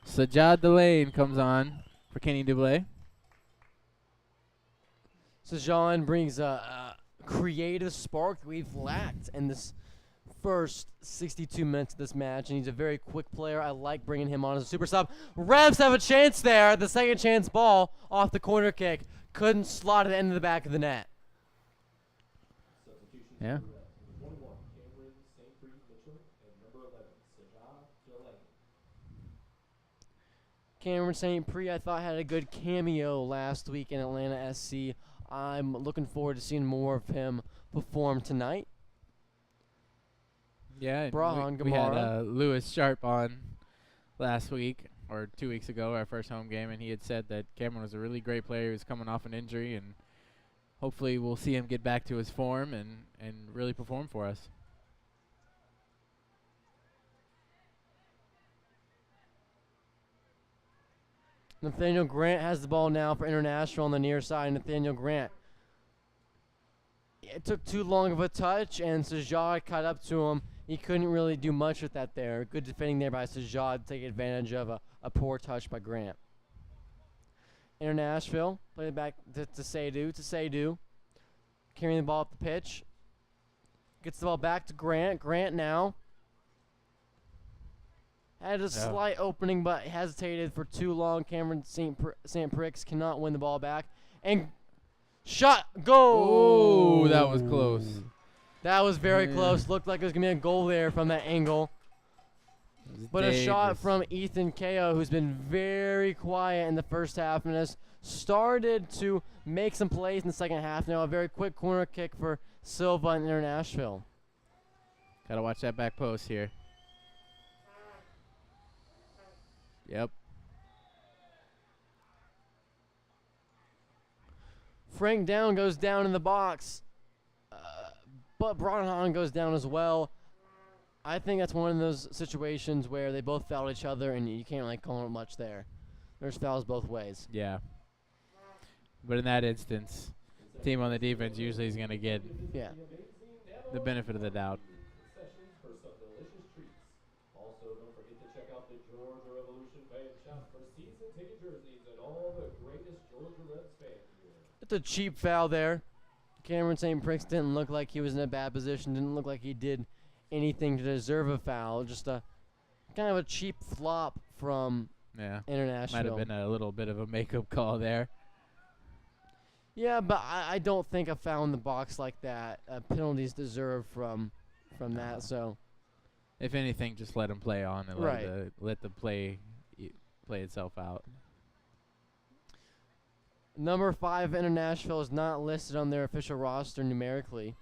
Sajad Delane comes on for Kenny Dublé. Sejan brings a creative spark that we've lacked in this first 62 minutes of this match, and he's a very quick player. I like bringing him on as a super sub. Revs have a chance there. The second chance ball off the corner kick. Couldn't slot it into the back of the net. Yeah. Cameron St. Prix, I thought, had a good cameo last week in Atlanta SC. I'm looking forward to seeing more of him perform tonight. Yeah. and Brahan we had Gamara. Lewis Sharp on last week or 2 weeks ago, our first home game, and he had said that Cameron was a really great player. He was coming off an injury, and hopefully we'll see him get back to his form and really perform for us. Nathaniel Grant has the ball now for International on the near side. Nathaniel Grant. It took too long of a touch, and Sajad caught up to him. He couldn't really do much with that there. Good defending there by Sajad to take advantage of a poor touch by Grant. Nashville, play it back to Seydu. Carrying the ball up the pitch. Gets the ball back to Grant. Grant now. Had a slight opening, but hesitated for too long. Cameron St. Prix cannot win the ball back. And shot, goal! Oh, that was close. That was very Yeah. close. Looked like there was going to be a goal there from that angle. But a shot Dangerous. from Ethan Ko, who's been very quiet in the first half and has started to make some plays in the second half. Now a very quick corner kick for Silva and Nashville. Gotta watch that back post here. Yep. Frank Down goes down in the box, but Braunhan goes down as well. I think that's one of those situations where they both fouled each other, and you can't really call it much there. There's fouls both ways. Yeah. But in that instance, team on the defense usually is gonna get Yeah. the benefit of the doubt. Concessions for some delicious treats. Also, don't forget to check out the Georgia Revolution jerseys and all the greatest Georgia Reds fan gear. It's a cheap foul there. Cameron St. Prix didn't look like he was in a bad position. Didn't look like he did anything to deserve a foul. Just a kind of a cheap flop from Yeah. International. Might have been a little bit of a makeup call there. Yeah, but I don't think a foul in the box like that. Penalties deserved from that. So If anything, just let him play on and Right. let the play itself out. number 5 International is not listed on their official roster numerically.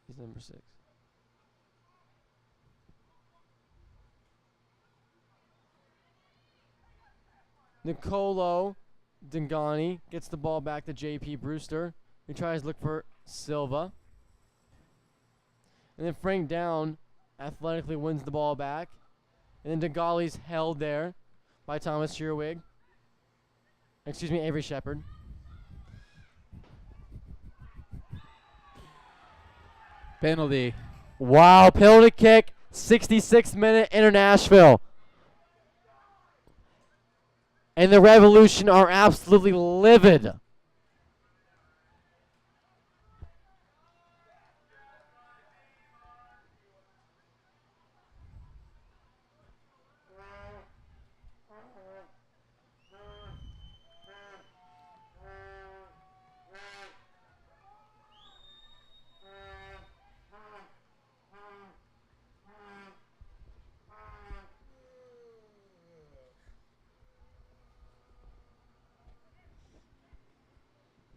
He's number 6. Nicolo Dingani gets the ball back to J.P. Brewster. He tries to look for Silva. And then Frank Down athletically wins the ball back. And then Degali's held there by Thomas Shearwig. Excuse me, Avery Shepard. Penalty. Wow, penalty kick, 66th minute in Nashville. And the Revolution are absolutely livid.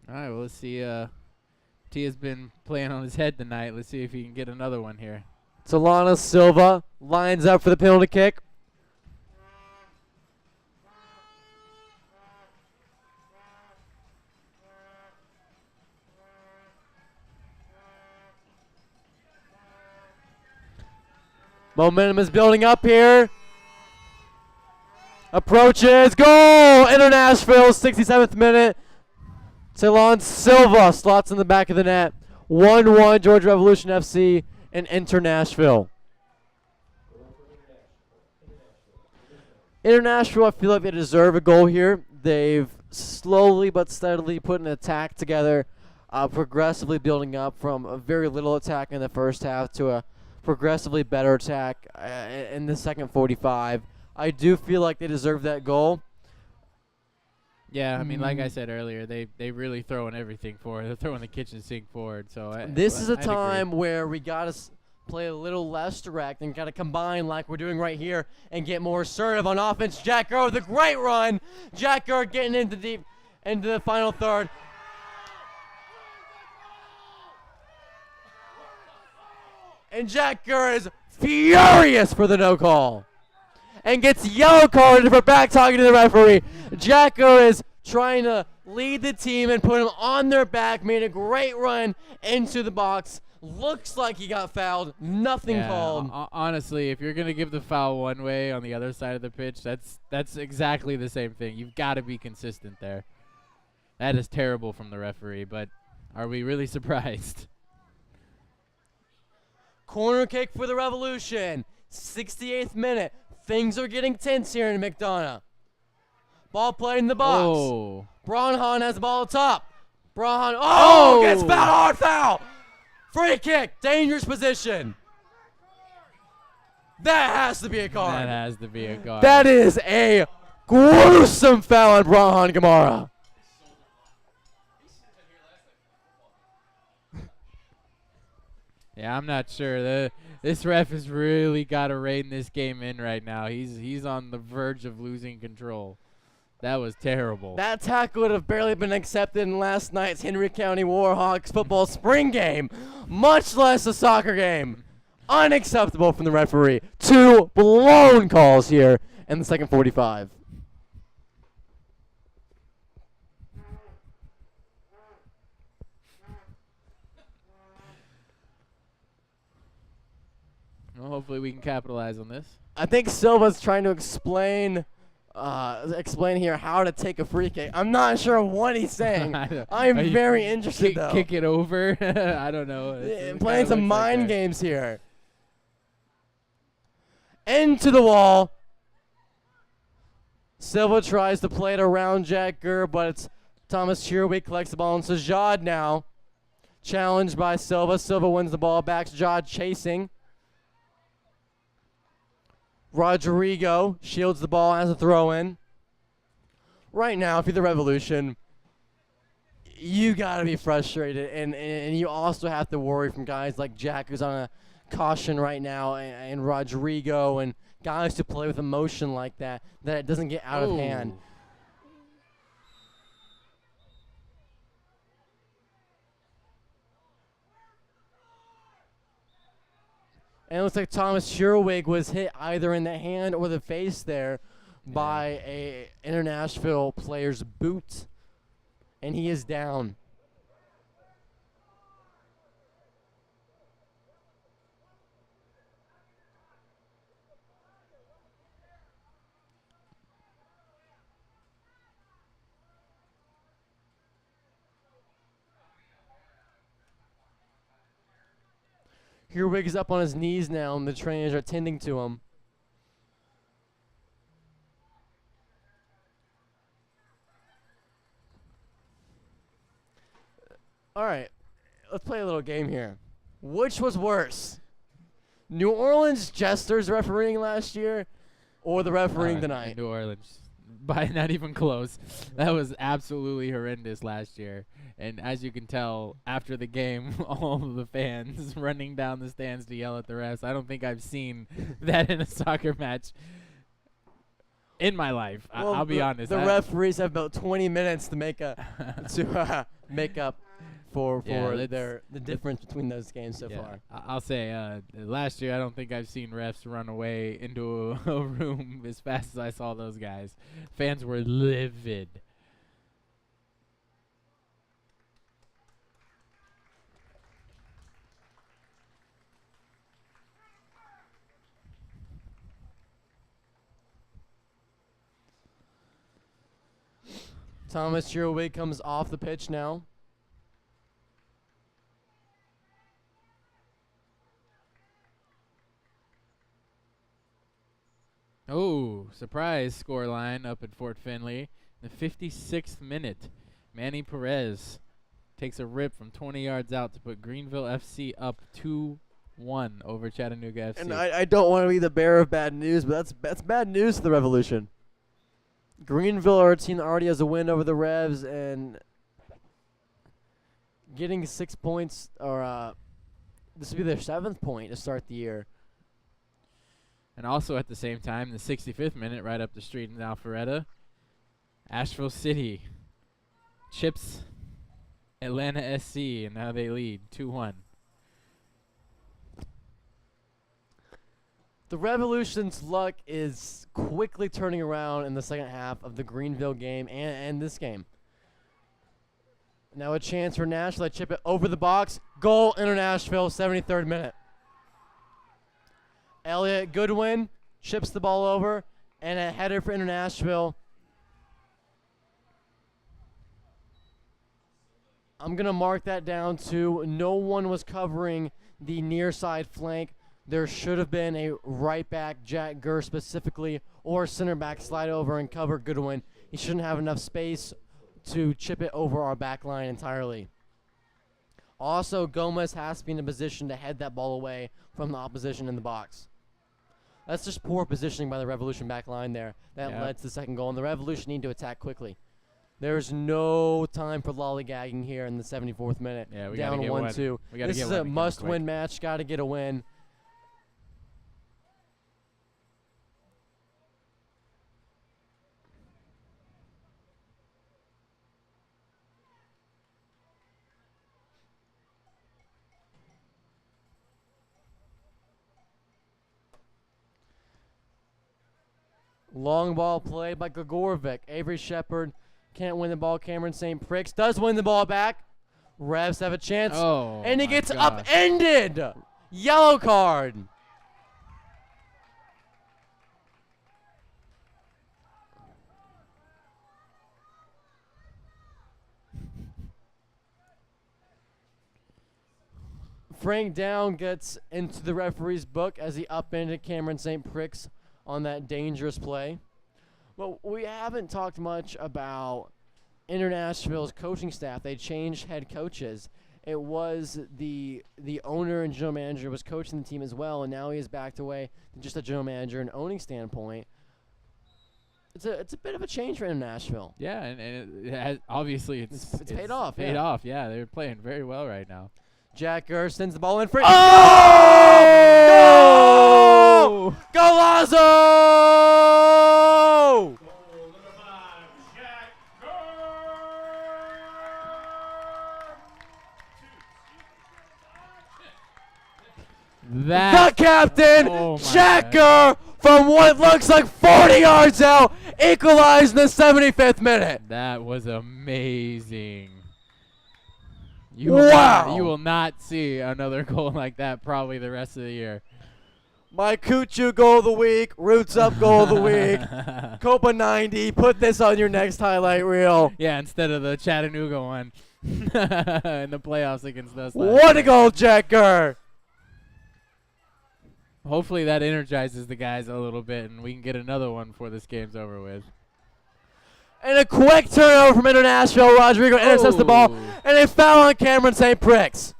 All right, well, let's see. Tia's been playing on his head tonight. Let's see if he can get another one here. Solana Silva lines up for the penalty kick. Momentum is building up here. Approaches. Goal! Enter Nashville, 67th minute. Ceylon Silva slots in the back of the net. 1-1 Georgia Revolution FC and enter Nashville. International, I feel like they deserve a goal here. They've slowly but steadily put an attack together, progressively building up from a very little attack in the first half to a progressively better attack in the second 45. I do feel like they deserve that goal. Yeah, I mean, like I said earlier, they really throwing everything forward. They're throwing the kitchen sink forward. So This is a I'd agree. time where we got to play a little less direct and got to combine like we're doing right here and get more assertive on offense. Jack Gurr with a great run. Jack Gurr getting into the final third. And Jack Gurr is furious for the no call. And gets yellow carded for back talking to the referee. Jack Gurr is trying to lead the team and put him on their back. Made a great run into the box. Looks like he got fouled. Nothing called. Honestly, if you're gonna give the foul one way on the other side of the pitch, that's exactly the same thing. You've got to be consistent there. That is terrible from the referee, but are we really surprised? Corner kick for the Revolution. 68th minute. Things are getting tense here in McDonough. Ball played in the box. Oh. Braunhan has the ball up top. Braunhan, gets fouled, hard foul. Free kick, dangerous position. That has to be a card. That has to be a card. That is a gruesome foul on Braunhan Gamara. Yeah, I'm not sure. This ref has really got to rein this game in right now. He's on the verge of losing control. That was terrible. That tackle would have barely been accepted in last night's Henry County Warhawks football spring game, much less a soccer game. Unacceptable from the referee. 2 blown calls here in the second 45. Well, hopefully we can capitalize on this. I think Silva's trying to explain explain here how to take a free kick. I'm not sure what he's saying. Are I'm you very interested though. Kick it over. I don't know. Yeah, playing some mind games here. Into the wall. Silva tries to play it around Jack Gurr, but it's Thomas Cheerwick collects the ball, and Sajad now. Challenged by Silva. Silva wins the ball back. Sajad chasing. Rodrigo shields the ball as a throw-in. Right now, if you're the Revolution, you got to be frustrated, and you also have to worry from guys like Jack, who's on a caution right now, and Rodrigo, and guys who play with emotion like that it doesn't get out of hand. And it looks like Thomas Sherwig was hit either in the hand or the face there by a Nashville player's boot, and he is down. Herwig is up on his knees now, and the trainers are tending to him. All right, let's play a little game here. Which was worse? New Orleans Jesters refereeing last year or the refereeing tonight? New Orleans. By not even close. That was absolutely horrendous last year. And as you can tell, after the game, all of the fans running down the stands to yell at the refs. I don't think I've seen that in a soccer match in my life. Well, I'll be honest. The referees have about 20 minutes to make up for the difference between those games so far. I'll say last year I don't think I've seen refs run away into a room as fast as I saw those guys. Fans were livid. Thomas Sherwig comes off the pitch now. Oh, surprise scoreline up at Fort Finley. The 56th minute, Manny Perez takes a rip from 20 yards out to put Greenville FC up 2-1 over Chattanooga FC. And I don't want to be the bearer of bad news, but that's bad news for the Revolution. Greenville are a team that already has a win over the Revs, and getting 6 points, or this will be their 7th point to start the year. And also at the same time, the 65th minute, right up the street in Alpharetta, Asheville City chips Atlanta SC, and now they lead 2-1. The Revolution's luck is quickly turning around in the second half of the Greenville game and this game. Now a chance for Nashville. They chip it over the box. Goal in Nashville, 73rd minute. Elliot Goodwin chips the ball over, and a header for Nashville. I'm going to mark that down to no one was covering the near side flank. There should have been a right back, Jack Gurr specifically, or center back slide over and cover Goodwin. He shouldn't have enough space to chip it over our back line entirely. Also, Gomez has to be in a position to head that ball away from the opposition in the box. That's just poor positioning by the Revolution back line there. That led to the second goal, and the Revolution need to attack quickly. There's no time for lollygagging here in the 74th minute. Yeah, we down gotta get 1-2. This is a must-win match. Got to get a win. Long ball play by Gregorovic. Avery Shepard can't win the ball. Cameron St. Pricks does win the ball back. Revs have a chance. Oh, and he gets gosh. upended. Yellow card. Frank Down gets into the referee's book as he upended Cameron St. Pricks on that dangerous play. But we haven't talked much about Nashville's coaching staff. They changed head coaches. It was the owner and general manager was coaching the team as well, and now he is backed away to just a general manager and owning standpoint. It's a bit of a change for Nashville. Yeah, and it has, obviously it's paid off. Paid off, yeah. They're playing very well right now. Jack Gurr sends the ball in for Oh! Go Lazo! That The captain, oh my Jack God. Gurr, from what looks like 40 yards out, equalized in the 75th minute. That was amazing. Wow. You will not see another goal like that probably the rest of the year. My Kuchu goal of the week, Roots Up goal of the week, Copa 90. Put this on your next highlight reel. Yeah, instead of the Chattanooga one in the playoffs against us. What a goal, Jack Gurr. Hopefully that energizes the guys a little bit and we can get another one before this game's over with. And a quick turnover from Nashville. Rodrigo intercepts the ball, and a foul on Cameron St. Pricks.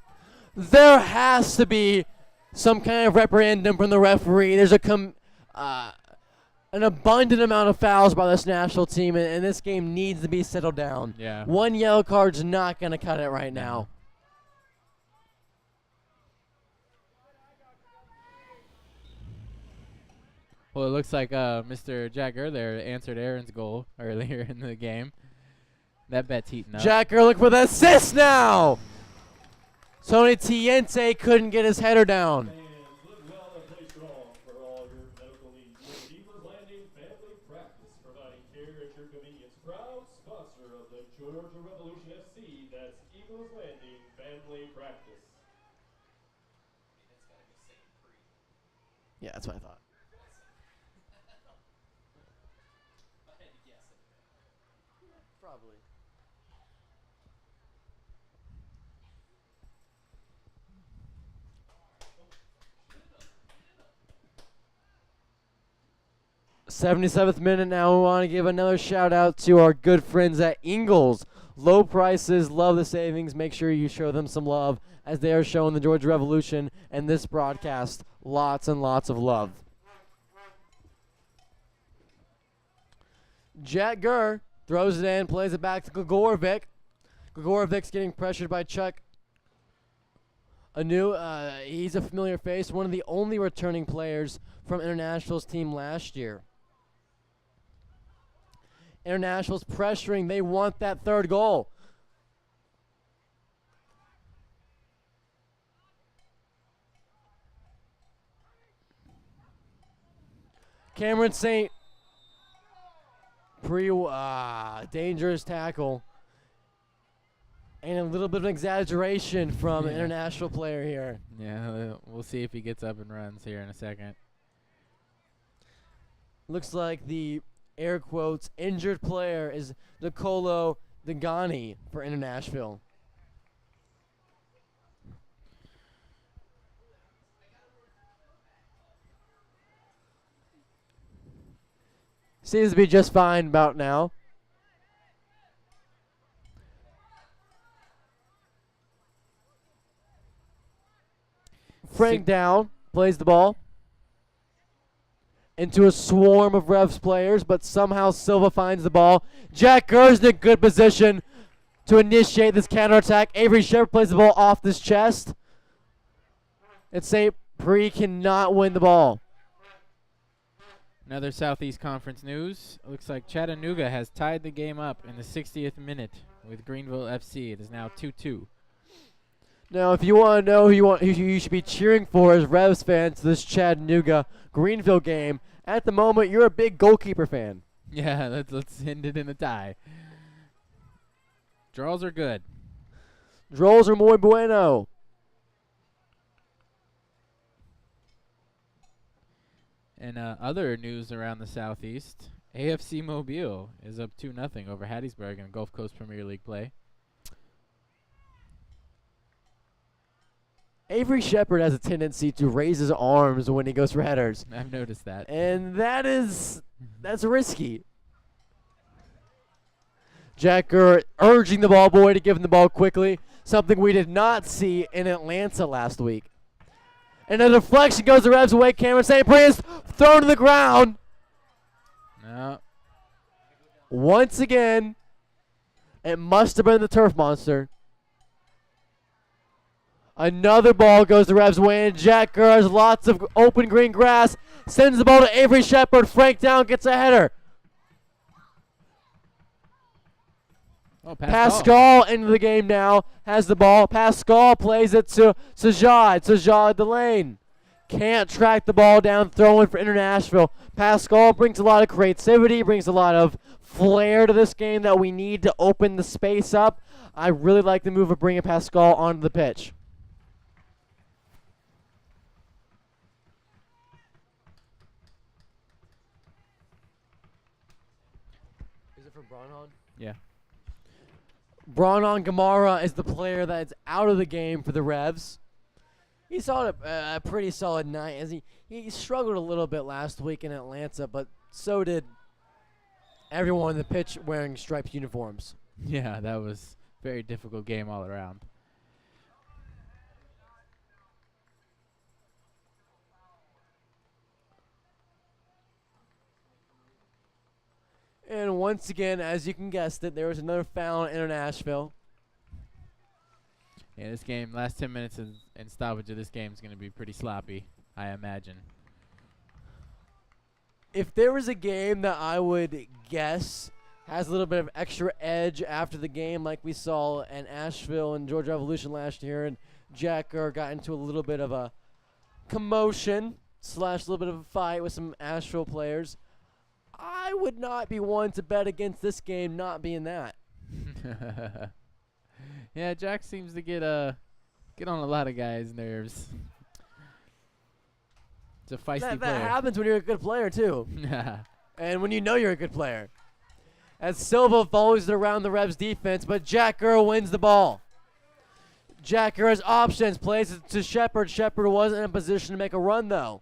There has to be some kind of referendum from the referee. There's an abundant amount of fouls by this Nashville team, and this game needs to be settled down. Yeah. One yellow card's not going to cut it right now. Well, it looks like Mr. Jack Gurr there answered Aaron's goal earlier in the game. That bet's heating up. Jack Gurr looking for the assist now. Tony Tiente couldn't get his header down. Fans, live well and play strong for all your medical needs. Deeper's Landing Family Practice, providing care at your convenience. Proud sponsor of the Georgia Revolution FC. That's Eagles Landing Family Practice. Yeah, that's what I thought. Probably. '77th minute now. We want to give another shout out to our good friends at Ingles. Low prices, love the savings. Make sure you show them some love as they are showing the Georgia Revolution and this broadcast lots and lots of love. Jack Gurr throws it in, plays it back to Gregorovic. Gregorovic's getting pressured by Chuck Anu. He's a familiar face, one of the only returning players from International's team last year. International's pressuring. They want that third goal. Cameron St. Dangerous tackle. And a little bit of exaggeration from an international player here. Yeah, we'll see if he gets up and runs here in a second. Looks like the air quotes injured player is Nicolo Degani for Nashville. Seems to be just fine about now. Frank down, plays the ball into a swarm of Revs players, but somehow Silva finds the ball. Jack Gurr's in a good position to initiate this counterattack. Avery Shepard plays the ball off this chest. And St. Pre cannot win the ball. Another Southeast Conference news. It looks like Chattanooga has tied the game up in the 60th minute with Greenville FC. It is now 2-2. Now, if you want to know who you should be cheering for as Revs fans this Chattanooga Greenville game, at the moment you're a big goalkeeper fan. Yeah, let's end it in a tie. Draws are good. Draws are muy bueno. And other news around the Southeast, AFC Mobile is up 2-0 over Hattiesburg in Gulf Coast Premier League play. Avery Shepard has a tendency to raise his arms when he goes for headers, I've noticed that. and that's risky. Jack Gurr urging the ball boy to give him the ball quickly, something we did not see in Atlanta last week. And a deflection goes the Revs away. Cameron St. Prix is thrown to the ground. No. Once again, it must have been the turf monster. Another ball goes the Revs' way, and Jack Gurr has lots of open green grass. Sends the ball to Avery Shepard. Frank Down gets a header. Oh, Pascal into the game now. Has the ball. Pascal plays it to Sajad. Sajad the lane. Can't track the ball down. Throwing for Nashville. Pascal brings a lot of creativity. Brings a lot of flair to this game that we need to open the space up. I really like the move of bringing Pascal onto the pitch. Is it for Braunhahn? Yeah. Braunhahn Gamara is the player that's out of the game for the Revs. He saw a pretty solid night as he struggled a little bit last week in Atlanta, but so did everyone on the pitch wearing striped uniforms. Yeah, that was a very difficult game all around. And once again, as you can guess it, there was another foul in Nashville. Yeah, this game, last 10 minutes in stoppage of this game is going to be pretty sloppy, I imagine. If there was a game that I would guess has a little bit of extra edge after the game, like we saw in Asheville and Georgia Revolution last year, and Jack Gurr got into a little bit of a commotion / a little bit of a fight with some Asheville players, I would not be one to bet against this game not being that. Yeah, Jack seems to get on a lot of guys' nerves. It's a feisty That player. happens when you're a good player, too. And when you know you're a good player. As Silva follows it around the Revs defense, but Jack Gurr wins the ball. Jack Gurr has options, plays it to Shepard. Shepard wasn't in a position to make a run, though.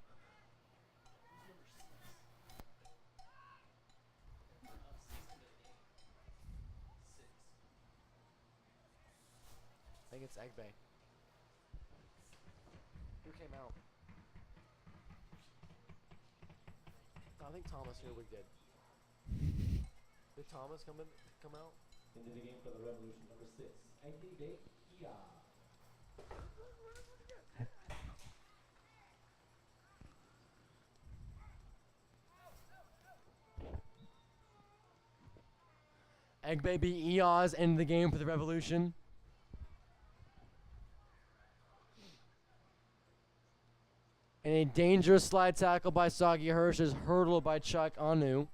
I think it's Eggbay. Who came out? I think Thomas Herwig did. Did Thomas come out? Into the game for the Revolution, number 6, Andy Day. Eggbay Eoz in the game for the Revolution. And a dangerous slide tackle by Sagi Hirsch is hurdled by Chuck Anu.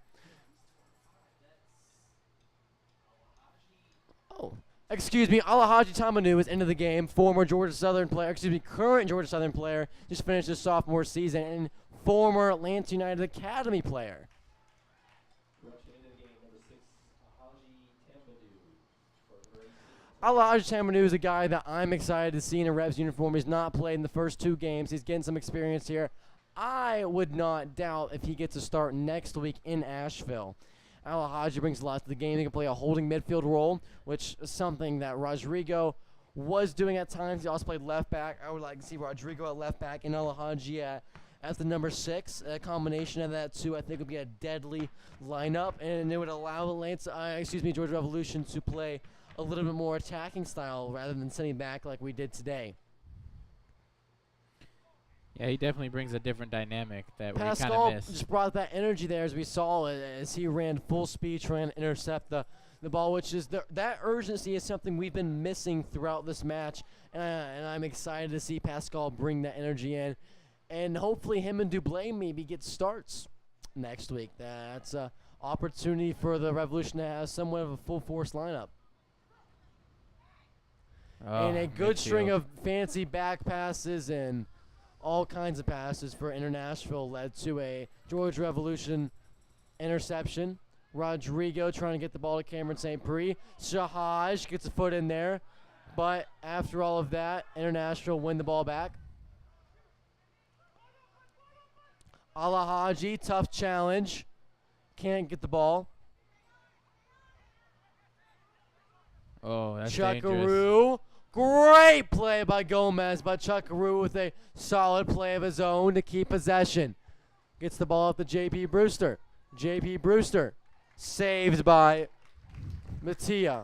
Oh, excuse me, Alahaji Tamanu is into the game. Former Georgia Southern player, current Georgia Southern player, just finished his sophomore season, and former Atlanta United Academy player. Alahaji Tamanu is a guy that I'm excited to see in a Revs uniform. He's not played in the first 2 games. He's getting some experience here. I would not doubt if he gets a start next week in Asheville. Alahaji brings a lot to the game. He can play a holding midfield role, which is something that Rodrigo was doing at times. He also played left back. I would like to see Rodrigo at left back and Alahaji as the number 6. A combination of that two, I think, would be a deadly lineup, and it would allow Georgia Revolution to play a little bit more attacking style rather than sitting back like we did today. Yeah, he definitely brings a different dynamic that we kind Pascal of missed. just brought that energy there as we saw as he ran full speed trying to intercept the ball, which is that urgency is something we've been missing throughout this match, and I'm excited to see Pascal bring that energy in, and hopefully him and Dublé maybe get starts next week. That's an opportunity for the Revolution to have somewhat of a full force lineup. Oh, And a good midfield. string of fancy back passes and all kinds of passes for Nashville led to a Georgia Revolution interception. Rodrigo trying to get the ball to Cameron St. Prix. Shahaj gets a foot in there. But after all of that, International win the ball back. Alahaji, tough challenge. Can't get the ball. Oh, that's dangerous. Chuckaroo. Great play by Gomez, but Chuckaroo with a solid play of his own to keep possession. Gets the ball up to J.P. Brewster. J.P. Brewster saved by Mattia.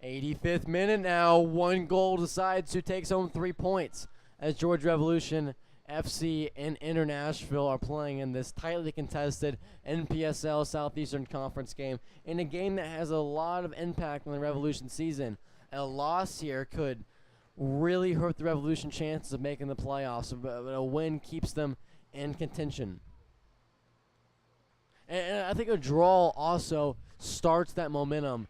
85th minute now. 1 goal decides who takes home 3 points as Georgia Revolution FC and Nashville are playing in this tightly contested NPSL Southeastern Conference game, in a game that has a lot of impact on the Revolution season. A loss here could really hurt the Revolution chances of making the playoffs, but a win keeps them in contention. And I think a draw also starts that momentum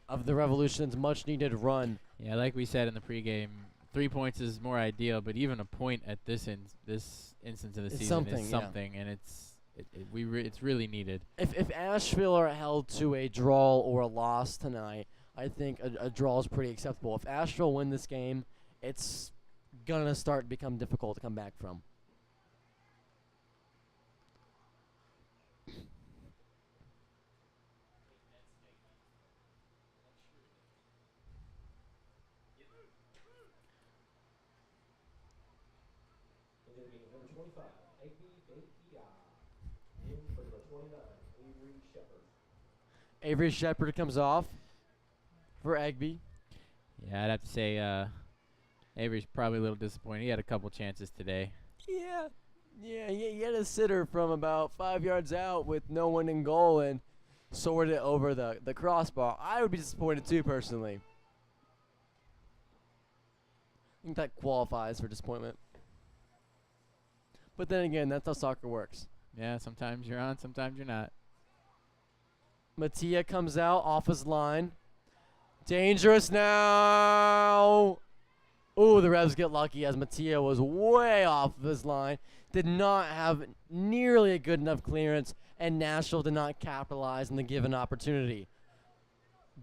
of the Revolution's much-needed run. Yeah, like we said in the pregame, 3 points is more ideal, but even a point at this instance of the season is something, and it's really needed. If Asheville are held to a draw or a loss tonight, I think a draw is pretty acceptable. If Asheville win this game, it's gonna start to become difficult to come back from. Number 25, Egby Bakia. In for number 29, Avery Shepard. Avery Shepard comes off for Egby. Yeah, I'd have to say Avery's probably a little disappointed. He had a couple chances today. Yeah, he had a sitter from about 5 yards out with no one in goal and soared it over the crossbar. I would be disappointed too, personally. I think that qualifies for disappointment. But then again, that's how soccer works. Yeah, sometimes you're on, sometimes you're not. Mattia comes out off his line. Dangerous now. Ooh, the Revs get lucky as Mattia was way off of his line. Did not have nearly a good enough clearance, and Nashville did not capitalize on the given opportunity.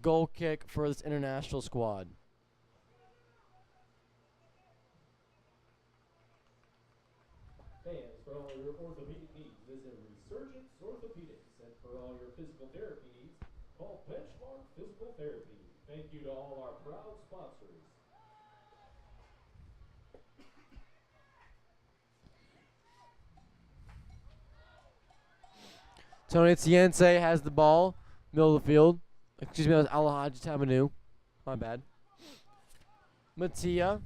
Goal kick for this international squad. Fans, for all your orthopedic needs, visit Resurgence Orthopedics. And for all your physical therapy needs, call Benchmark Physical Therapy. Thank you to all our proud sponsors. Tony Ciense has the ball, middle of the field. Excuse me, that was Alahaji Tamanu. My bad. Mattia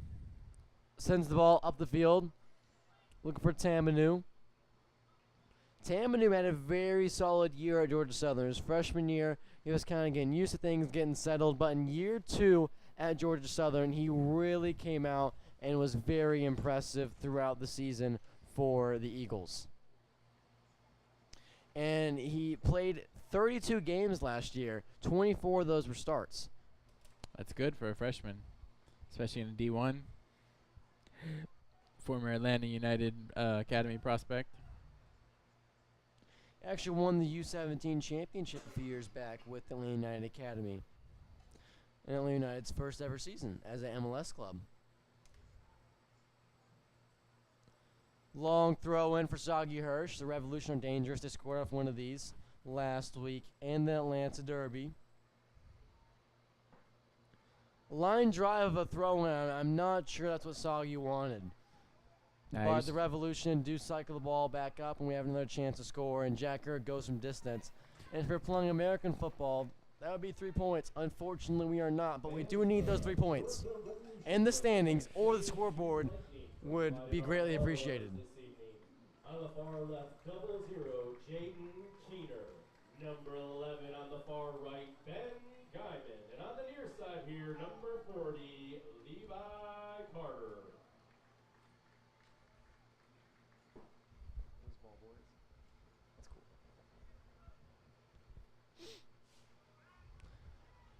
sends the ball up the field, looking for Tamanu. Tamanu had a very solid year at Georgia Southern. His freshman year, he was kind of getting used to things, getting settled. But in year 2 at Georgia Southern, he really came out and was very impressive throughout the season for the Eagles. And he played 32 games last year. 24 of those were starts. That's good for a freshman, especially in D1. Former Atlanta United Academy prospect. Actually won the U17 championship a few years back with the Atlanta United Academy. And Atlanta United's first ever season as an MLS club. Long throw in for Soggy Hirsch. The Revolution are dangerous. They scored off one of these last week in the Atlanta Derby. Line drive of a throw in. I'm not sure that's what Soggy wanted. But the Revolution do cycle the ball back up, and we have another chance to score. And Jack Kerr goes from distance. And if we're playing American football, that would be 3 points. Unfortunately, we are not, but we do need those 3 points. And the standings or the scoreboard would be greatly appreciated. This evening, on the far left, 00, Jaden Keener. Number 11 on the far right, Ben Guyman. And on the near side here, number 40, Levi Carter.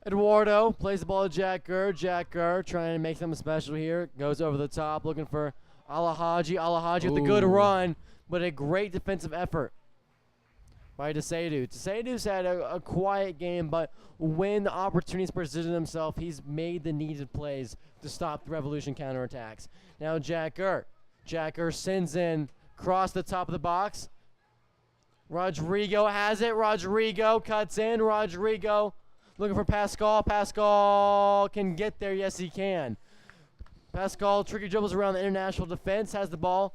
Eduardo plays the ball to Jack Kerr. Jack Kerr trying to make something special here. Goes over the top looking for Alahaji. Alahaji with a good Ooh. run. but a great defensive effort by Desedu. Desedu's had a quiet game, but when the opportunities presented himself, he's made the needed plays to stop the Revolution counterattacks. Now Jack Gurr. Jack Gurr sends in across the top of the box. Rodrigo has it. Rodrigo cuts in. Rodrigo looking for Pascal. Pascal can get there. Yes, he can. Pascal tricky dribbles around the international defense. Has the ball.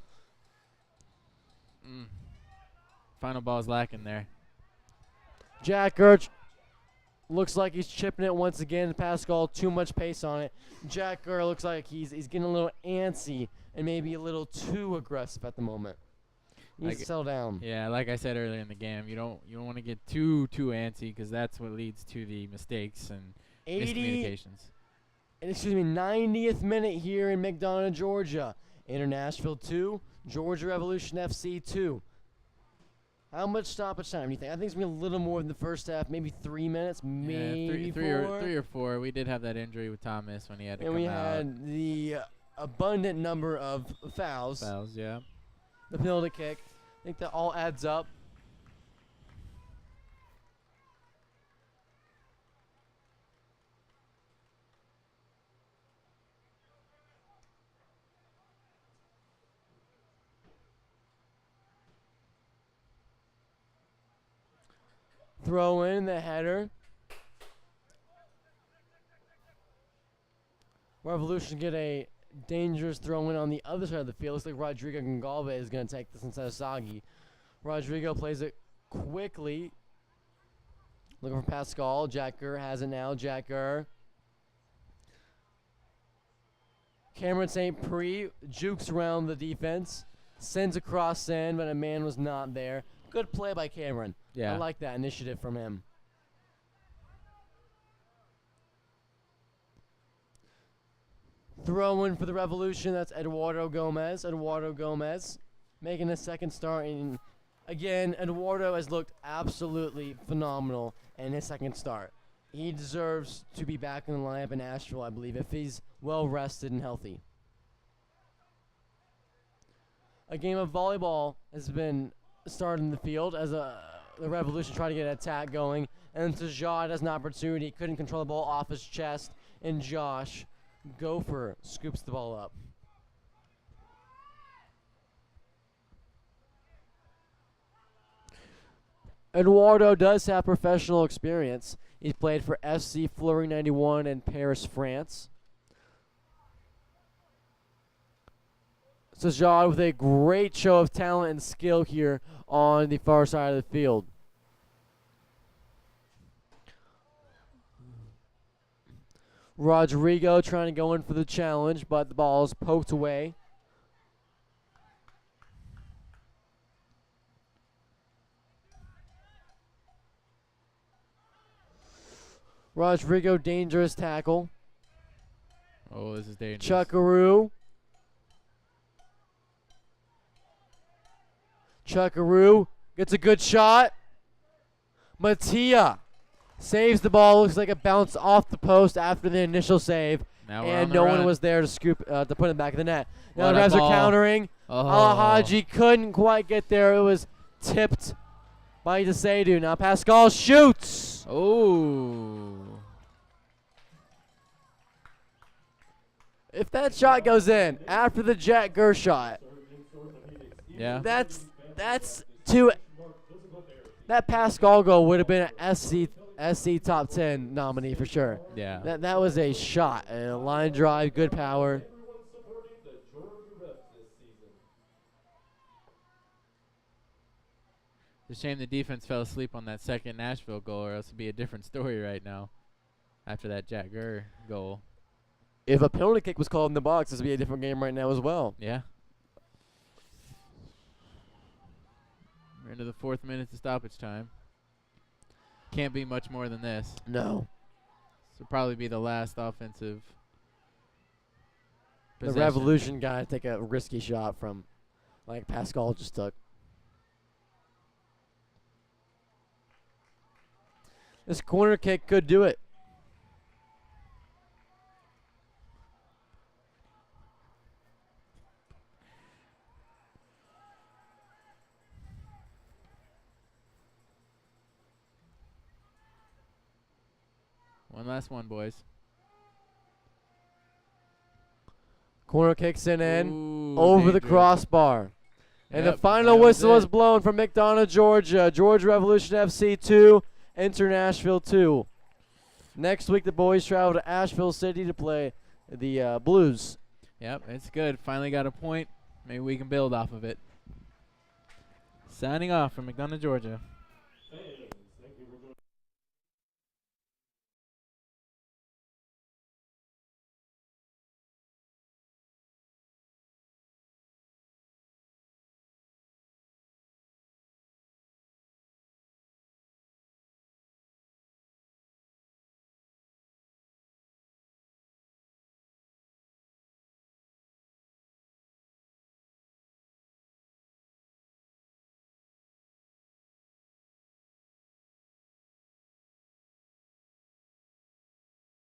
Final ball's lacking there. Jack Gurch looks like he's chipping it once again. Pascal, too much pace on it. Jack Gurr looks like he's getting a little antsy and maybe a little too aggressive at the moment. He needs to settle down. Yeah, like I said earlier in the game, you don't want to get too antsy because that's what leads to the mistakes and miscommunications. 90th minute here in McDonough, Georgia. Nashville 2, Georgia Revolution FC 2. How much stoppage time do you think? I think it's going to be a little more than the first half, maybe 3 minutes, maybe three or four. We did have that injury with Thomas when he had to come out. And we had the abundant number of fouls. Fouls, yeah. The penalty kick. I think that all adds up. Throw in the header. Revolution get a dangerous throw in on the other side of the field. Looks like Rodrigo Gongalve is going to take this instead of Sagi. Rodrigo plays it quickly. Looking for Pascal. Jacker has it now. Jacker. Cameron St. Prix jukes around the defense. Sends a cross in, but a man was not there. Good play by Cameron. Yeah. I like that initiative from him. Throw in for the Revolution. That's Eduardo Gomez. Eduardo Gomez making a second start. And again, Eduardo has looked absolutely phenomenal in his second start. He deserves to be back in the lineup in Nashville, I believe, if he's well rested and healthy. A game of volleyball has been started in the field as the Revolution try to get an attack going. And Tajad has an opportunity. Couldn't control the ball off his chest. And Josh Gopher scoops the ball up. Eduardo does have professional experience. He's played for FC Fleury 91 in Paris, France. Sajad with a great show of talent and skill here on the far side of the field. Rodrigo trying to go in for the challenge, but the ball is poked away. Rodrigo, dangerous tackle. Oh, this is dangerous. Chuckaroo. Chuckaroo gets a good shot. Mattia saves the ball. Looks like it bounced off the post after the initial save. Now we're on And the no run. one was there to scoop to put it back in the net. Now What the a Revs are ball. countering. Oh. Alhaji couldn't quite get there. It was tipped by Desedu. Now Pascal shoots. Oh. If that shot goes in after the Jack Gurr shot, Yeah. that's too. That Pascal goal would have been an SC top 10 nominee for sure. Yeah. That was a shot, a line drive, good power. Everyone supporting the Georgia Refs this season. It's a shame the defense fell asleep on that second Nashville goal, or else it'd be a different story right now after that Jack Gurr goal. If a penalty kick was called in the box, this would be a different game right now as well. Yeah. We're into the 4th minute of stoppage time. Can't be much more than this. No. This will probably be the last offensive The possession. Revolution got to take a risky shot from, like Pascal just took. This corner kick could do it. One last one, boys. Corner kicks in Ooh, over the dangerous. crossbar. And the Yep, final that was whistle is it. blown from McDonough, Georgia. Georgia Revolution FC 2, Enter Nashville 2. Next week, the boys travel to Asheville City to play the Blues. Yep, it's good. Finally got a point. Maybe we can build off of it. Signing off from McDonough, Georgia.